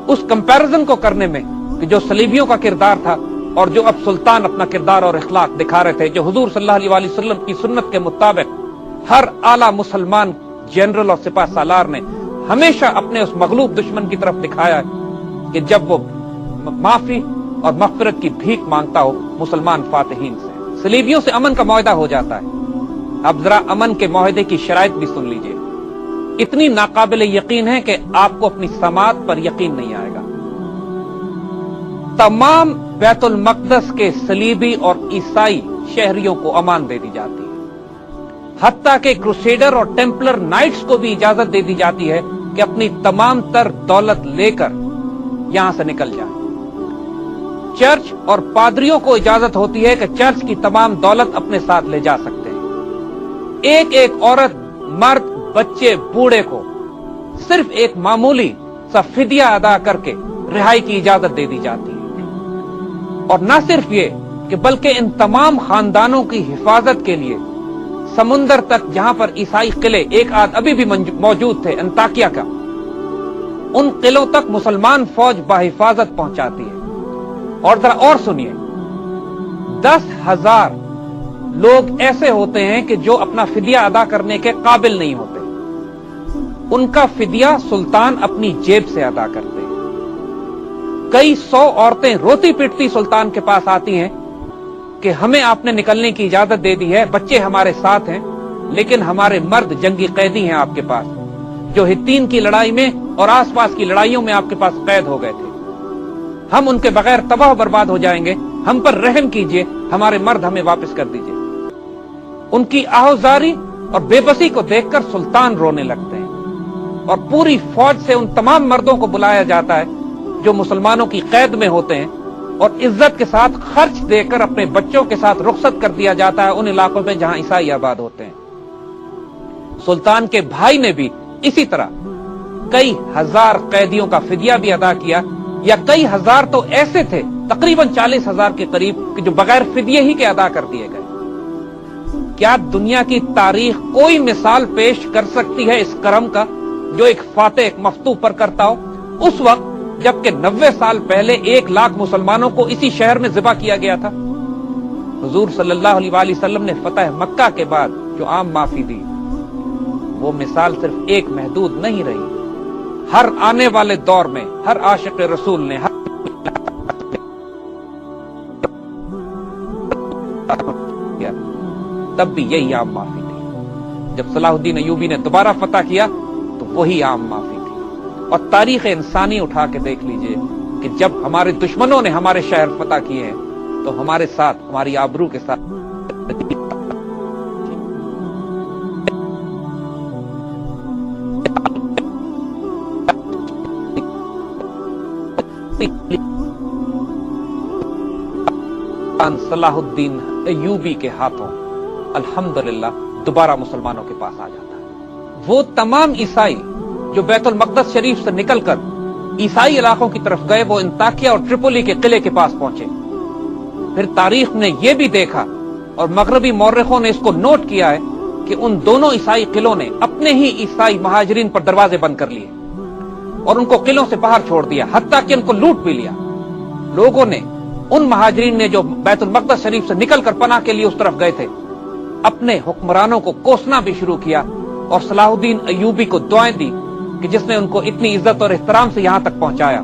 اس کمپیرزن کو کرنے میں کہ جو صلیبیوں کا کردار تھا اور جو اب سلطان اپنا کردار اور اخلاق دکھا رہے تھے، جو حضور صلی اللہ علیہ وآلہ وسلم کی سنت کے مطابق ہر اعلیٰ مسلمان جنرل اور سپاہ سالار نے ہمیشہ اپنے اس مغلوب دشمن کی طرف دکھایا ہے کہ جب وہ معافی اور مغفرت کی بھیک مانگتا ہو مسلمان فاتحین سے۔ صلیبیوں سے امن کا معاہدہ ہو جاتا ہے۔ اب ذرا امن کے معاہدے کی شرائط بھی سن لیجئے، اتنی ناقابل یقین ہے کہ آپ کو اپنی سماعت پر یقین نہیں آئے گا۔ تمام بیت المقدس کے صلیبی اور عیسائی شہریوں کو امان دے دی جاتی ہے، حتیٰ کہ کروسیڈر اور ٹیمپلر نائٹس کو بھی اجازت دے دی جاتی ہے کہ اپنی تمام تر دولت لے کر یہاں سے نکل جائیں۔ چرچ اور پادریوں کو اجازت ہوتی ہے کہ چرچ کی تمام دولت اپنے ساتھ لے جا سکتے ہیں۔ ایک ایک عورت، مرد، بچے، بوڑھے کو صرف ایک معمولی سا فدیہ ادا کر کے رہائی کی اجازت دے دی جاتی ہے۔ اور نہ صرف یہ کہ بلکہ ان تمام خاندانوں کی حفاظت کے لیے سمندر تک جہاں پر عیسائی قلعے ایک آدھ ابھی بھی موجود تھے، انطاکیہ کا، उन किलों तक मुसलमान फौज बाहिफाजत पहुंचाती है। और जरा और सुनिए, 10,000 लोग ऐसे होते हैं कि जो अपना फिदिया अदा करने के काबिल नहीं होते, उनका फिदिया सुल्तान अपनी जेब से अदा करते हैं। कई 100 औरतें रोती पीटती सुल्तान के पास आती हैं कि हमें आपने निकलने की इजाजत दे दी है, बच्चे हमारे साथ हैं, लेकिन हमारे मर्द जंगी कैदी हैं आपके पास, जो हित्तीन की लड़ाई में और आसपास की लड़ाइयों में आपके पास कैद हो गए थे। हम उनके बगैर तबाह बर्बाद हो जाएंगे, हम पर रहम कीजिए, हमारे मर्द हमें वापस कर दीजिए। उनकी आहुजारी और बेबसी को देखकर सुल्तान रोने लगते हैं और पूरी फौज से उन तमाम मर्दों को बुलाया जाता है जो मुसलमानों की कैद में होते हैं, और इज्जत के साथ खर्च देकर अपने बच्चों के साथ रुखसत कर दिया जाता है उन इलाकों में जहां ईसाई आबाद होते हैं। सुल्तान के भाई ने भी इसी तरह कई हजार कैदियों का फिदिया भी अदा किया, या कई हजार तो ऐसे थे, तकरीबन 40,000 के करीब, कि जो बगैर फिदिये ही के अदा कर दिए गए। क्या दुनिया की तारीख कोई मिसाल पेश कर सकती है इस करम का जो एक फातेह, एक मफ्तूह पर करता हो, उस वक्त जबकि 90 साल पहले 1 लाख मुसलमानों को इसी शहर में ज़िबा किया गया था। हुजूर सल्लल्लाहु अलैहि वसल्लम ने फतह मक्का के बाद जो आम माफी दी, वो मिसाल सिर्फ एक महदूद नहीं रही। हर आने वाले दौर में हर आशिक रसूल ने तब भी यही आम माफी थी। जब सलाहुद्दीन अय्यूबी ने दोबारा फतह किया तो वही आम माफी थी। और तारीख इंसानी उठा के देख लीजिए कि जब हमारे दुश्मनों ने हमारे शहर फतह किए हैं तो हमारे साथ, हमारी आबरू के साथ सलाहुद्दीन अय्यूबी के हाथों अल्हम्दुलिल्लाह दोबारा मुसलमानों के पास आ जाता है। वो तमाम ईसाई जो बैतुल मक़दस शरीफ से निकलकर ईसाई इलाकों की तरफ गए, वो अंताकिया और ट्रिपोली के किले के पास पहुंचे। फिर तारीख ने यह भी देखा और मगरबी मौर्रिखों ने इसको नोट किया है कि उन दोनों ईसाई किलों ने अपने ही ईसाई महाजरीन पर दरवाजे बंद कर लिए और उनको किलों से बाहर छोड़ दिया, हत्ता कि उनको लूट भी लिया। लोगों ने, उन महाजरीन ने जो बैतुल मक़दस शरीफ से निकलकर पनाह के लिए उस तरफ गए थे, अपने हुक्मरानों को कोसना भी शुरू किया और सलाहुद्दीन अय्यूबी को दुआएं दी कि जिसने उनको इतनी इज्जत और एहतराम से यहां तक पहुंचाया।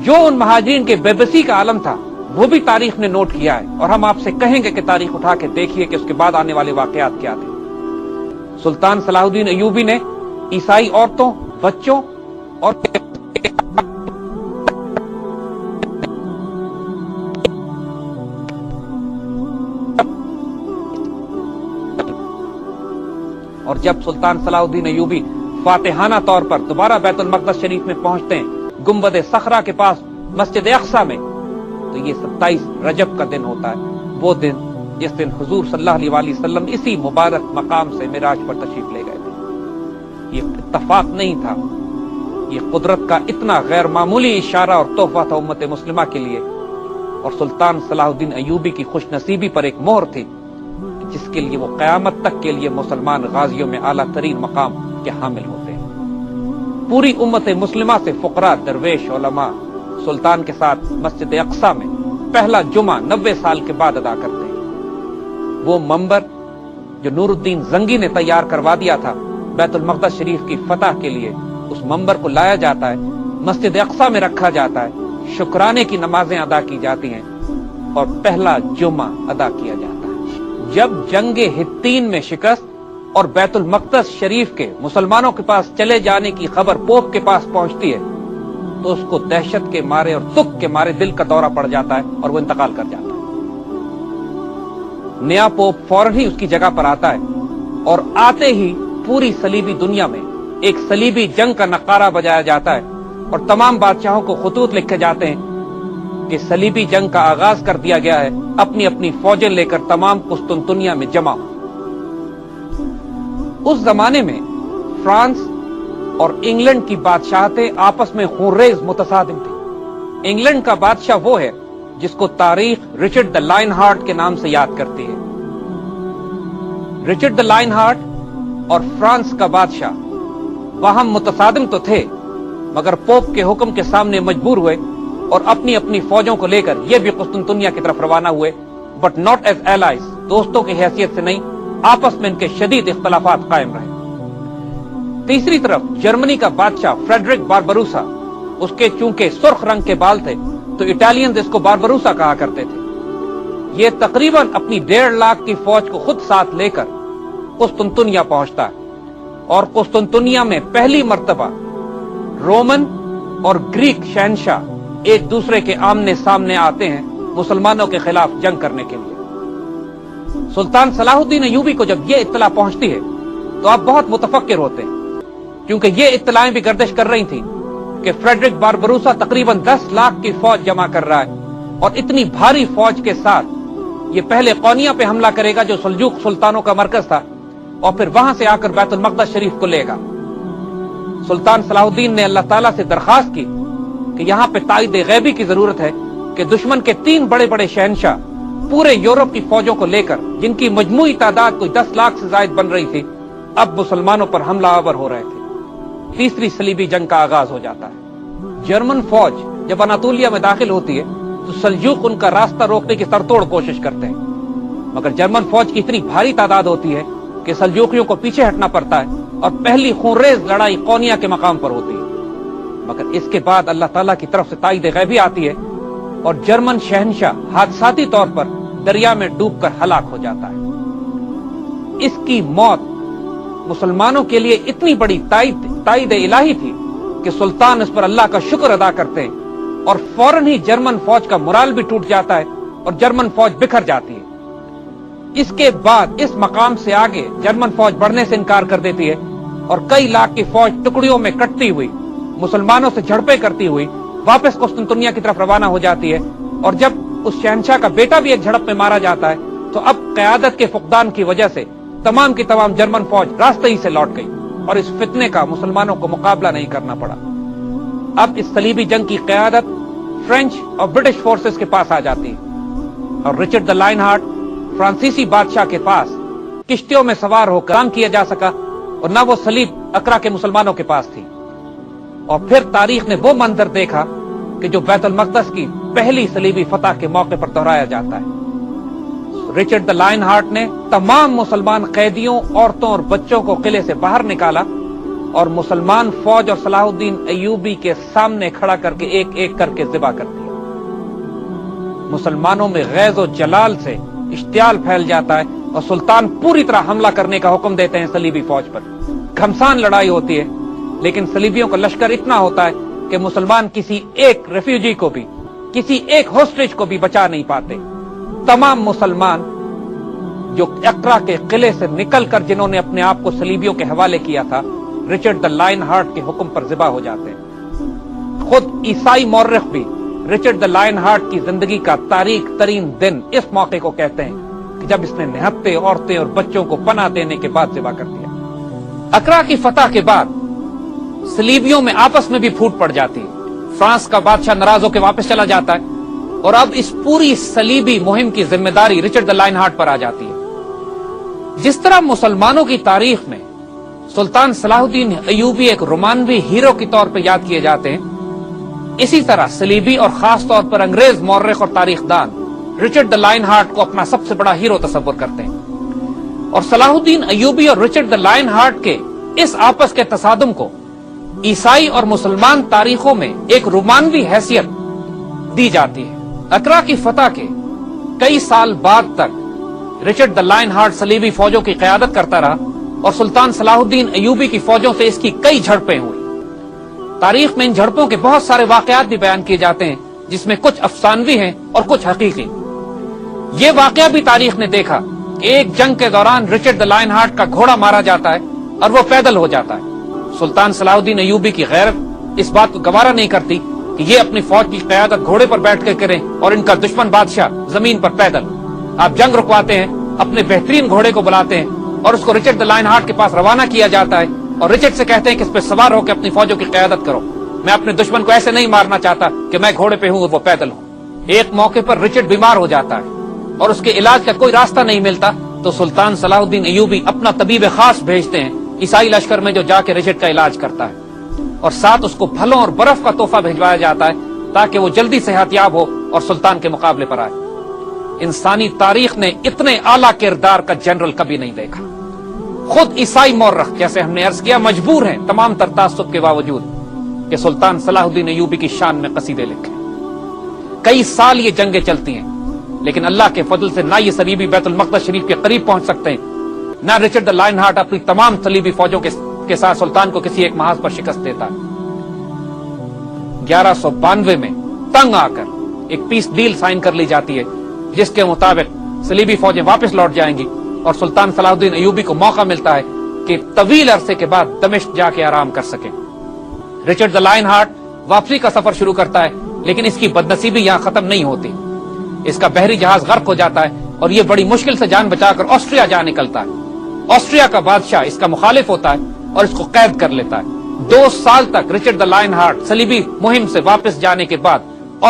जो उन महाजरीन के बेबसी का आलम था वो भी तारीख ने नोट किया है, और हम आपसे कहेंगे कि तारीख उठा के देखिए कि उसके बाद आने वाले वाकयात क्या थे। सुल्तान सलाहुद्दीन अय्यूबी ने ईसाई औरतों, बच्चों और जब सुल्तान सलाहुद्दीन अय्यूबी फातिहाना तौर पर दोबारा बैतुल मक़दस शरीफ में पहुंचते हैं, गुंबद सखरा के पास मस्जिद अक़सा में, तो ये 27 रजब का दिन होता है, वो दिन जिस दिन हुजूर सल्लल्लाहु अलैहि वसल्लम इसी मुबारक मकाम से मिराज पर तशरीफ ले गए थे। ये इत्तफाक नहीं था, ये कुदरत का इतना गैर मामूली इशारा और तोहफा था उम्मत मुस्लिमा के लिए, और सुल्तान सलाहुद्दीन अय्यूबी की खुशनसीबी पर एक मोहर थी जिसके लिए वो क़यामत तक के लिए मुसलमान गाजियों में आला तरीन मकाम के हामिल होते हैं। पूरी उम्मत मुस्लिमा से फुकरा, दरवेश, उलमा सुल्तान के साथ मस्जिद अक़सा में पहला जुमा 90 साल के बाद अदा करते हैं। वो मंबर जो नूरुद्दीन जंगी ने तैयार करवा दिया था बैतुल मक़दस शरीफ की फतह के लिए, उस मंबर को लाया जाता है, मस्जिद अक़सा में रखा जाता है, शुक्राने की नमाजें अदा की जाती हैं और पहला जुमा अदा किया जाता है। जब जंगे हित्तीन में शिकस्त और बैतुल मक़दस शरीफ के मुसलमानों के पास चले जाने की खबर पोप के पास पहुंचती है तो उसको दहशत के मारे और दुख के मारे दिल का दौरा पड़ जाता है और वो इंतकाल कर जाता है। नया पोप फौरन ही उसकी जगह पर आता है और आते ही पूरी सलीबी दुनिया में एक सलीबी जंग का नकारा बजाया जाता है और तमाम बादशाहों को खतूत लिखे जाते हैं कि सलीबी जंग का आगाज कर दिया गया है, अपनी अपनी फौजें लेकर तमाम कुस्तुनतुनिया में जमा। उस जमाने में फ्रांस और इंग्लैंड की बादशाहतें आपस में खूनरेज मुतसादिम थी। इंग्लैंड का बादशाह वो है जिसको तारीख रिचर्ड द लायन हार्ट के नाम से याद करती है। रिचर्ड द लायन हार्ट और फ्रांस का बादशाह वहां मुतसादिम तो थे, मगर पोप के हुक्म के सामने मजबूर हुए और अपनी अपनी फौजों को लेकर ये भी कुस्तुनतुनिया की तरफ रवाना हुए, बट नॉट एज एलाइज, दोस्तों की हैसियत से नहीं, आपस में इनके शदीद इख्तलाफात कायम रहे। तीसरी तरफ जर्मनी का बादशाह फ्रेडरिक बारबरूसा, उसके चूंकि सुर्ख रंग के बाल थे तो इटालियंस इसको बारबरूसा कहा करते थे। ये तकरीबन अपनी 1.5 लाख की फौज को खुद साथ लेकर कुस्तुनतुनिया पहुंचता है और कुस्तुनतुनिया में पहली मर्तबा रोमन और ग्रीक शहनशाह एक दूसरे के आमने सामने आते हैं मुसलमानों के खिलाफ जंग करने के लिए। सुल्तान सलाहुद्दीन अय्यूबी को जब ये इत्तला पहुंचती है तो आप बहुत मुतफक्किर होते हैं, क्योंकि ये इत्तलाएं भी गर्दिश कर रही थी कि फ्रेडरिक बारबरूसा तकरीबन 10 लाख की फौज जमा कर रहा है और इतनी भारी फौज के साथ ये पहले कौनिया पे हमला करेगा जो सल्जूक सुल्तानों का मरकज था, और फिर वहां से आकर बैतुल मक़दस शरीफ को लेगा। सुल्तान सलाहुद्दीन ने अल्लाह ताला से दरखास्त की कि यहां पे ताइद गैबी की जरूरत है कि दुश्मन के 3 बड़े बड़े शहनशाह पूरे यूरोप की फौजों को लेकर, जिनकी मजमूई तादाद कोई 10 लाख से ज्यादा बन रही थी, अब मुसलमानों पर हमला आवर हो रहे थे। तीसरी सलीबी जंग का आगाज हो जाता है। जर्मन फौज जब अनातोलिया में दाखिल होती है तो सल्जूक उनका रास्ता रोकने की सरतोड़ कोशिश करते हैं, मगर जर्मन फौज की इतनी भारी तादाद होती है कि सल्जूकियों को पीछे हटना पड़ता है और पहली खूनरेज लड़ाई कौनिया के मकाम पर होती है। मगर इसके बाद अल्लाह ताला की तरफ से ताईद गैबी आती है और जर्मन शहनशाह हादसाती तौर पर दरिया में डूबकर हलाक हो जाता है। इसकी मौत मुसलमानों के लिए इतनी बड़ी ताईद इलाही थी कि सुल्तान इस पर अल्लाह का शुक्र अदा करते हैं और फौरन ही जर्मन फौज का मोराल भी टूट जाता है और जर्मन फौज बिखर जाती है। इसके बाद इस मकाम से आगे जर्मन फौज बढ़ने से इनकार कर देती है और कई लाख की फौज टुकड़ियों में कटती हुई मुसलमानों से झड़पें करती हुई वापस कुस्तुनतुनिया की तरफ रवाना हो जाती है। और जब उस शहनशाह का बेटा भी एक झड़प में मारा जाता है तो अब क़यादत के फुकदान की वजह से तमाम की तमाम जर्मन फौज रास्ते ही से लौट गई और इस फितने का मुसलमानों को मुकाबला नहीं करना पड़ा। अब इस सलीबी जंग की क़यादत फ्रेंच और ब्रिटिश फोर्सेस के पास आ जाती है और रिचर्ड द लायनहार्ट फ्रांसीसी बादशाह के पास किश्तियों में सवार होकर काम किया जा सका और न वो सलीब अकरा के मुसलमानों के पास थी। और फिर तारीख ने वो मंजर देखा कि जो बैतुल मक़दस की पहली सलीबी फतह के मौके पर दोहराया जाता है। रिचर्ड द लायनहार्ट ने तमाम मुसलमान कैदियों, औरतों और बच्चों को किले से बाहर निकाला और मुसलमान फौज और सलाहुद्दीन अय्यूबी के सामने खड़ा करके एक एक करके ज़िबा कर दिया। मुसलमानों में गैज़ और जलाल से इश्तियाल फैल जाता है और सुल्तान पूरी तरह हमला करने का हुक्म देते हैं सलीबी फौज पर। घमसान लड़ाई होती है, लेकिन सलीबियों का लश्कर इतना होता है कि मुसलमान किसी एक रेफ्यूजी को भी, किसी एक होस्टेज को भी बचा नहीं पाते। तमाम मुसलमान जो अकरा के किले से निकलकर जिन्होंने अपने आप को सलीबियों के हवाले किया था, रिचर्ड द लायनहार्ट के हुक्म पर ज़िबा हो जाते हैं। खुद ईसाई मौर्रिख भी रिचर्ड द लायनहार्ट की जिंदगी का तारीख तरीन दिन इस मौके को कहते हैं कि जब इसने निहत्ते औरतें और बच्चों को पनाह देने के बाद ज़िबा कर दिया। अकरा की फतह के बाद सलीबियों में आपस में भी फूट पड़ जाती है। फ्रांस का बादशाह नाराज होकर वापस चला जाता है और अब इस पूरी सलीबी मुहिम की जिम्मेदारी रिचर्ड द लायनहार्ट पर आ जाती है। जिस तरह मुसलमानों की तारीख में सुल्तान सलाहुद्दीन अय्यूबी एक रोमानवी हीरो के तौर पर याद किए जाते हैं, इसी तरह सलीबी और खास तौर पर अंग्रेज मौर्रिख और तारीखदान रिचर्ड द लायनहार्ट को अपना सबसे बड़ा हीरो तस्वर करते हैं। और सलाहुद्दीन अय्यूबी और रिचर्ड द लायनहार्ट के इस आपस के तसादुम को ईसाई और मुसलमान तारीखों में एक रोमानवी हैसियत दी जाती है। अकरा की फतह के कई साल बाद तक रिचर्ड द लायनहार्ट सलीबी फौजों की क़यादत करता रहा और सुल्तान सलाहुद्दीन अय्यूबी की फौजों से इसकी कई झड़पें हुई। तारीख में इन झड़पों के बहुत सारे वाकयात भी बयान किए जाते हैं, जिसमें कुछ अफसानवी हैं और कुछ हकीकी। ये वाकया भी तारीख ने देखा कि एक जंग के दौरान रिचर्ड द लायनहार्ट का घोड़ा मारा जाता है और वो पैदल हो जाता है। सुल्तान सलाहुद्दीन अय्यूबी की गैरत इस बात को गवारा नहीं करती कि ये अपनी फौज की क़यादत घोड़े पर बैठ कर करें और इनका दुश्मन बादशाह जमीन पर पैदल। आप जंग रुकवाते हैं, अपने बेहतरीन घोड़े को बुलाते हैं और उसको रिचर्ड द लायनहार्ट के पास रवाना किया जाता है और रिचर्ड से कहते हैं कि इस पे सवार होकर अपनी फौजों की क़यादत करो। मैं अपने दुश्मन को ऐसे नहीं मारना चाहता कि मैं घोड़े पे हूं और वो पैदल हूं। एक मौके पर रिचर्ड बीमार हो जाता है और उसके इलाज का कोई रास्ता नहीं मिलता तो सुल्तान सलाहुद्दीन अय्यूबी अपना तबीब खास भेजते हैं ईसाई लश्कर में, जो जाके रिचर्ड का इलाज करता है। اور ساتھ اس کو پھلوں اور برف کا تحفہ بھجوایا جاتا ہے تاکہ وہ جلدی صحت یاب ہو اور سلطان کے مقابلے پر آئے۔ انسانی تاریخ نے اتنے اعلیٰ کردار کا جنرل کبھی نہیں دیکھا۔ خود عیسائی مورخ، جیسے ہم نے عرض کیا، مجبور ہیں تمام تر تعصب کے باوجود کہ سلطان صلاح الدین ایوبی کی شان میں قصیدے لکھیں۔ کئی سال یہ جنگیں چلتی ہیں، لیکن اللہ کے فضل سے نہ یہ صلیبی بیت المقدس شریف کے قریب پہنچ سکتے ہیں، نہ رچرڈ دا لائن ہارٹ اپنی تمام صلیبی فوجوں کے ساتھ سلطان کو کسی ایک محاذ پر شکست دیتا ہے۔ 1192 میں تنگ آ کر ایک پیس ڈیل سائن کر لی جاتی ہے، جس کے مطابق صلیبی فوجیں واپس لوٹ جائیں گی اور سلطان صلاح الدین ایوبی کو موقع ملتا ہے کہ طویل عرصے کے بعد دمشق جا کے آرام کر سکیں۔ رچرڈ دا لائن ہارٹ واپسی کا سفر شروع کرتا ہے، لیکن اس کی بدنصیبی یہاں ختم نہیں ہوتی۔ اس کا بحری جہاز غرق ہو جاتا ہے اور یہ بڑی مشکل سے جان بچا کر آسٹریا جا نکلتا ہے۔ آسٹریا کا بادشاہ اس کا مخالف ہوتا ہے اور اس کو قید کر لیتا ہے۔ 2 سال تک رچرڈ دا لائن ہارٹ صلیبی مہم سے واپس جانے کے بعد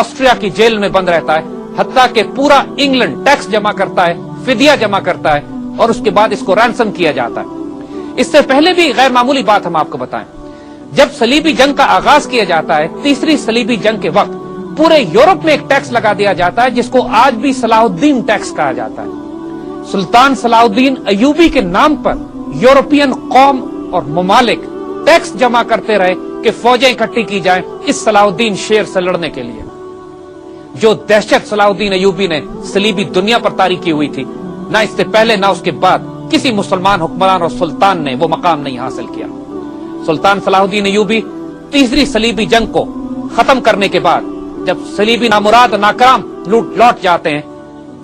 آسٹریا کی جیل میں بند رہتا ہے، حتیٰ کہ پورا انگلینڈ ٹیکس جمع کرتا ہے، فدیہ جمع کرتا ہے، اور اس کے بعد اس کو رینسم کیا جاتا ہے۔ اس سے پہلے بھی غیر معمولی بات ہم آپ کو بتائیں، جب صلیبی جنگ کا آغاز کیا جاتا ہے، تیسری صلیبی جنگ کے وقت پورے یورپ میں ایک ٹیکس لگا دیا جاتا ہے جس کو آج بھی صلاح الدین ٹیکس کہا جاتا ہے۔ سلطان صلاح الدین ایوبی کے نام پر یورپین قوم اور ممالک ٹیکس جمع کرتے رہے کہ فوجیں اکٹھی کی جائیں اس صلاح الدین شیر سے لڑنے کے لیے۔ جو دہشت صلاح الدین ایوبی نے صلیبی دنیا پر طاری کی ہوئی تھی، نہ اس سے پہلے نہ اس کے بعد کسی مسلمان حکمران اور سلطان نے وہ مقام نہیں حاصل کیا۔ سلطان صلاح الدین ایوبی تیسری صلیبی جنگ کو ختم کرنے کے بعد جب صلیبی نامراد ناکام لوٹ جاتے ہیں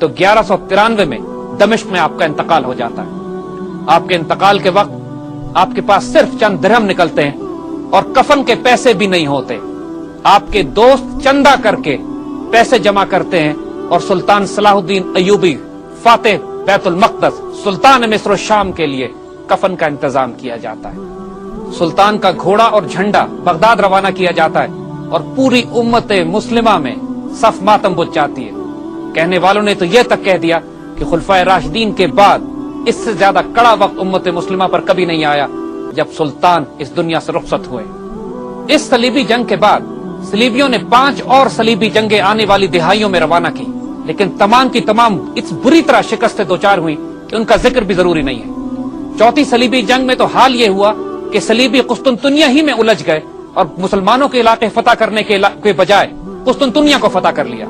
تو 1193 میں دمشق میں آپ کا انتقال ہو جاتا ہے۔ آپ کے انتقال کے وقت آپ کے پاس صرف چند درہم نکلتے ہیں اور کفن کے پیسے بھی نہیں ہوتے۔ آپ کے دوست چندہ کر کے پیسے جمع کرتے ہیں اور سلطان صلاح الدین ایوبی فاتح بیت المقدس سلطان مصر و شام کے لیے کفن کا انتظام کیا جاتا ہے۔ سلطان کا گھوڑا اور جھنڈا بغداد روانہ کیا جاتا ہے اور پوری امت مسلمہ میں صف ماتم بچ جاتی ہے۔ کہنے والوں نے تو یہ تک کہہ دیا کہ خلفائے راشدین کے بعد اس سے زیادہ کڑا وقت امت مسلمہ پر کبھی نہیں آیا جب سلطان اس دنیا سے رخصت ہوئے۔ اس صلیبی جنگ کے بعد صلیبیوں نے 5 اور صلیبی جنگیں آنے والی دہائیوں میں روانہ کی، لیکن تمام کی تمام اس بری طرح شکست سے دوچار ہوئی کہ ان کا ذکر بھی ضروری نہیں ہے۔ چوتھی صلیبی جنگ میں تو حال یہ ہوا کہ صلیبی قسطنطنیہ ہی میں الجھ گئے اور مسلمانوں کے علاقے فتح کرنے کے بجائے قسطنطنیہ کو فتح کر لیا۔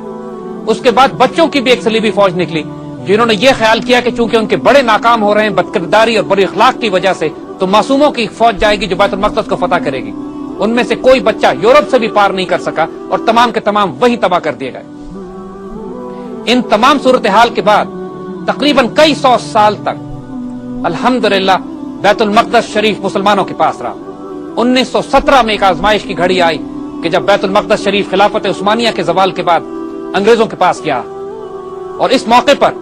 اس کے بعد بچوں کی بھی ایک صلیبی فوج نکلی جنہوں نے یہ خیال کیا کہ چونکہ ان کے بڑے ناکام ہو رہے ہیں بدکرداری اور بری اخلاق کی وجہ سے، تو معصوموں کی فوج جائے گی جو بیت المقدس کو فتح کرے گی۔ ان میں سے کوئی بچہ یورپ سے بھی پار نہیں کر سکا اور تمام کے تمام وہی تباہ کر دیے گئے۔ ان تمام صورتحال کے بعد تقریباً کئی 100 سال تک الحمدللہ بیت المقدس شریف مسلمانوں کے پاس رہا۔ 1917 میں ایک آزمائش کی گھڑی آئی کہ جب بیت المقدس شریف خلافت عثمانیہ کے زوال کے بعد انگریزوں کے پاس گیا، اور اس موقع پر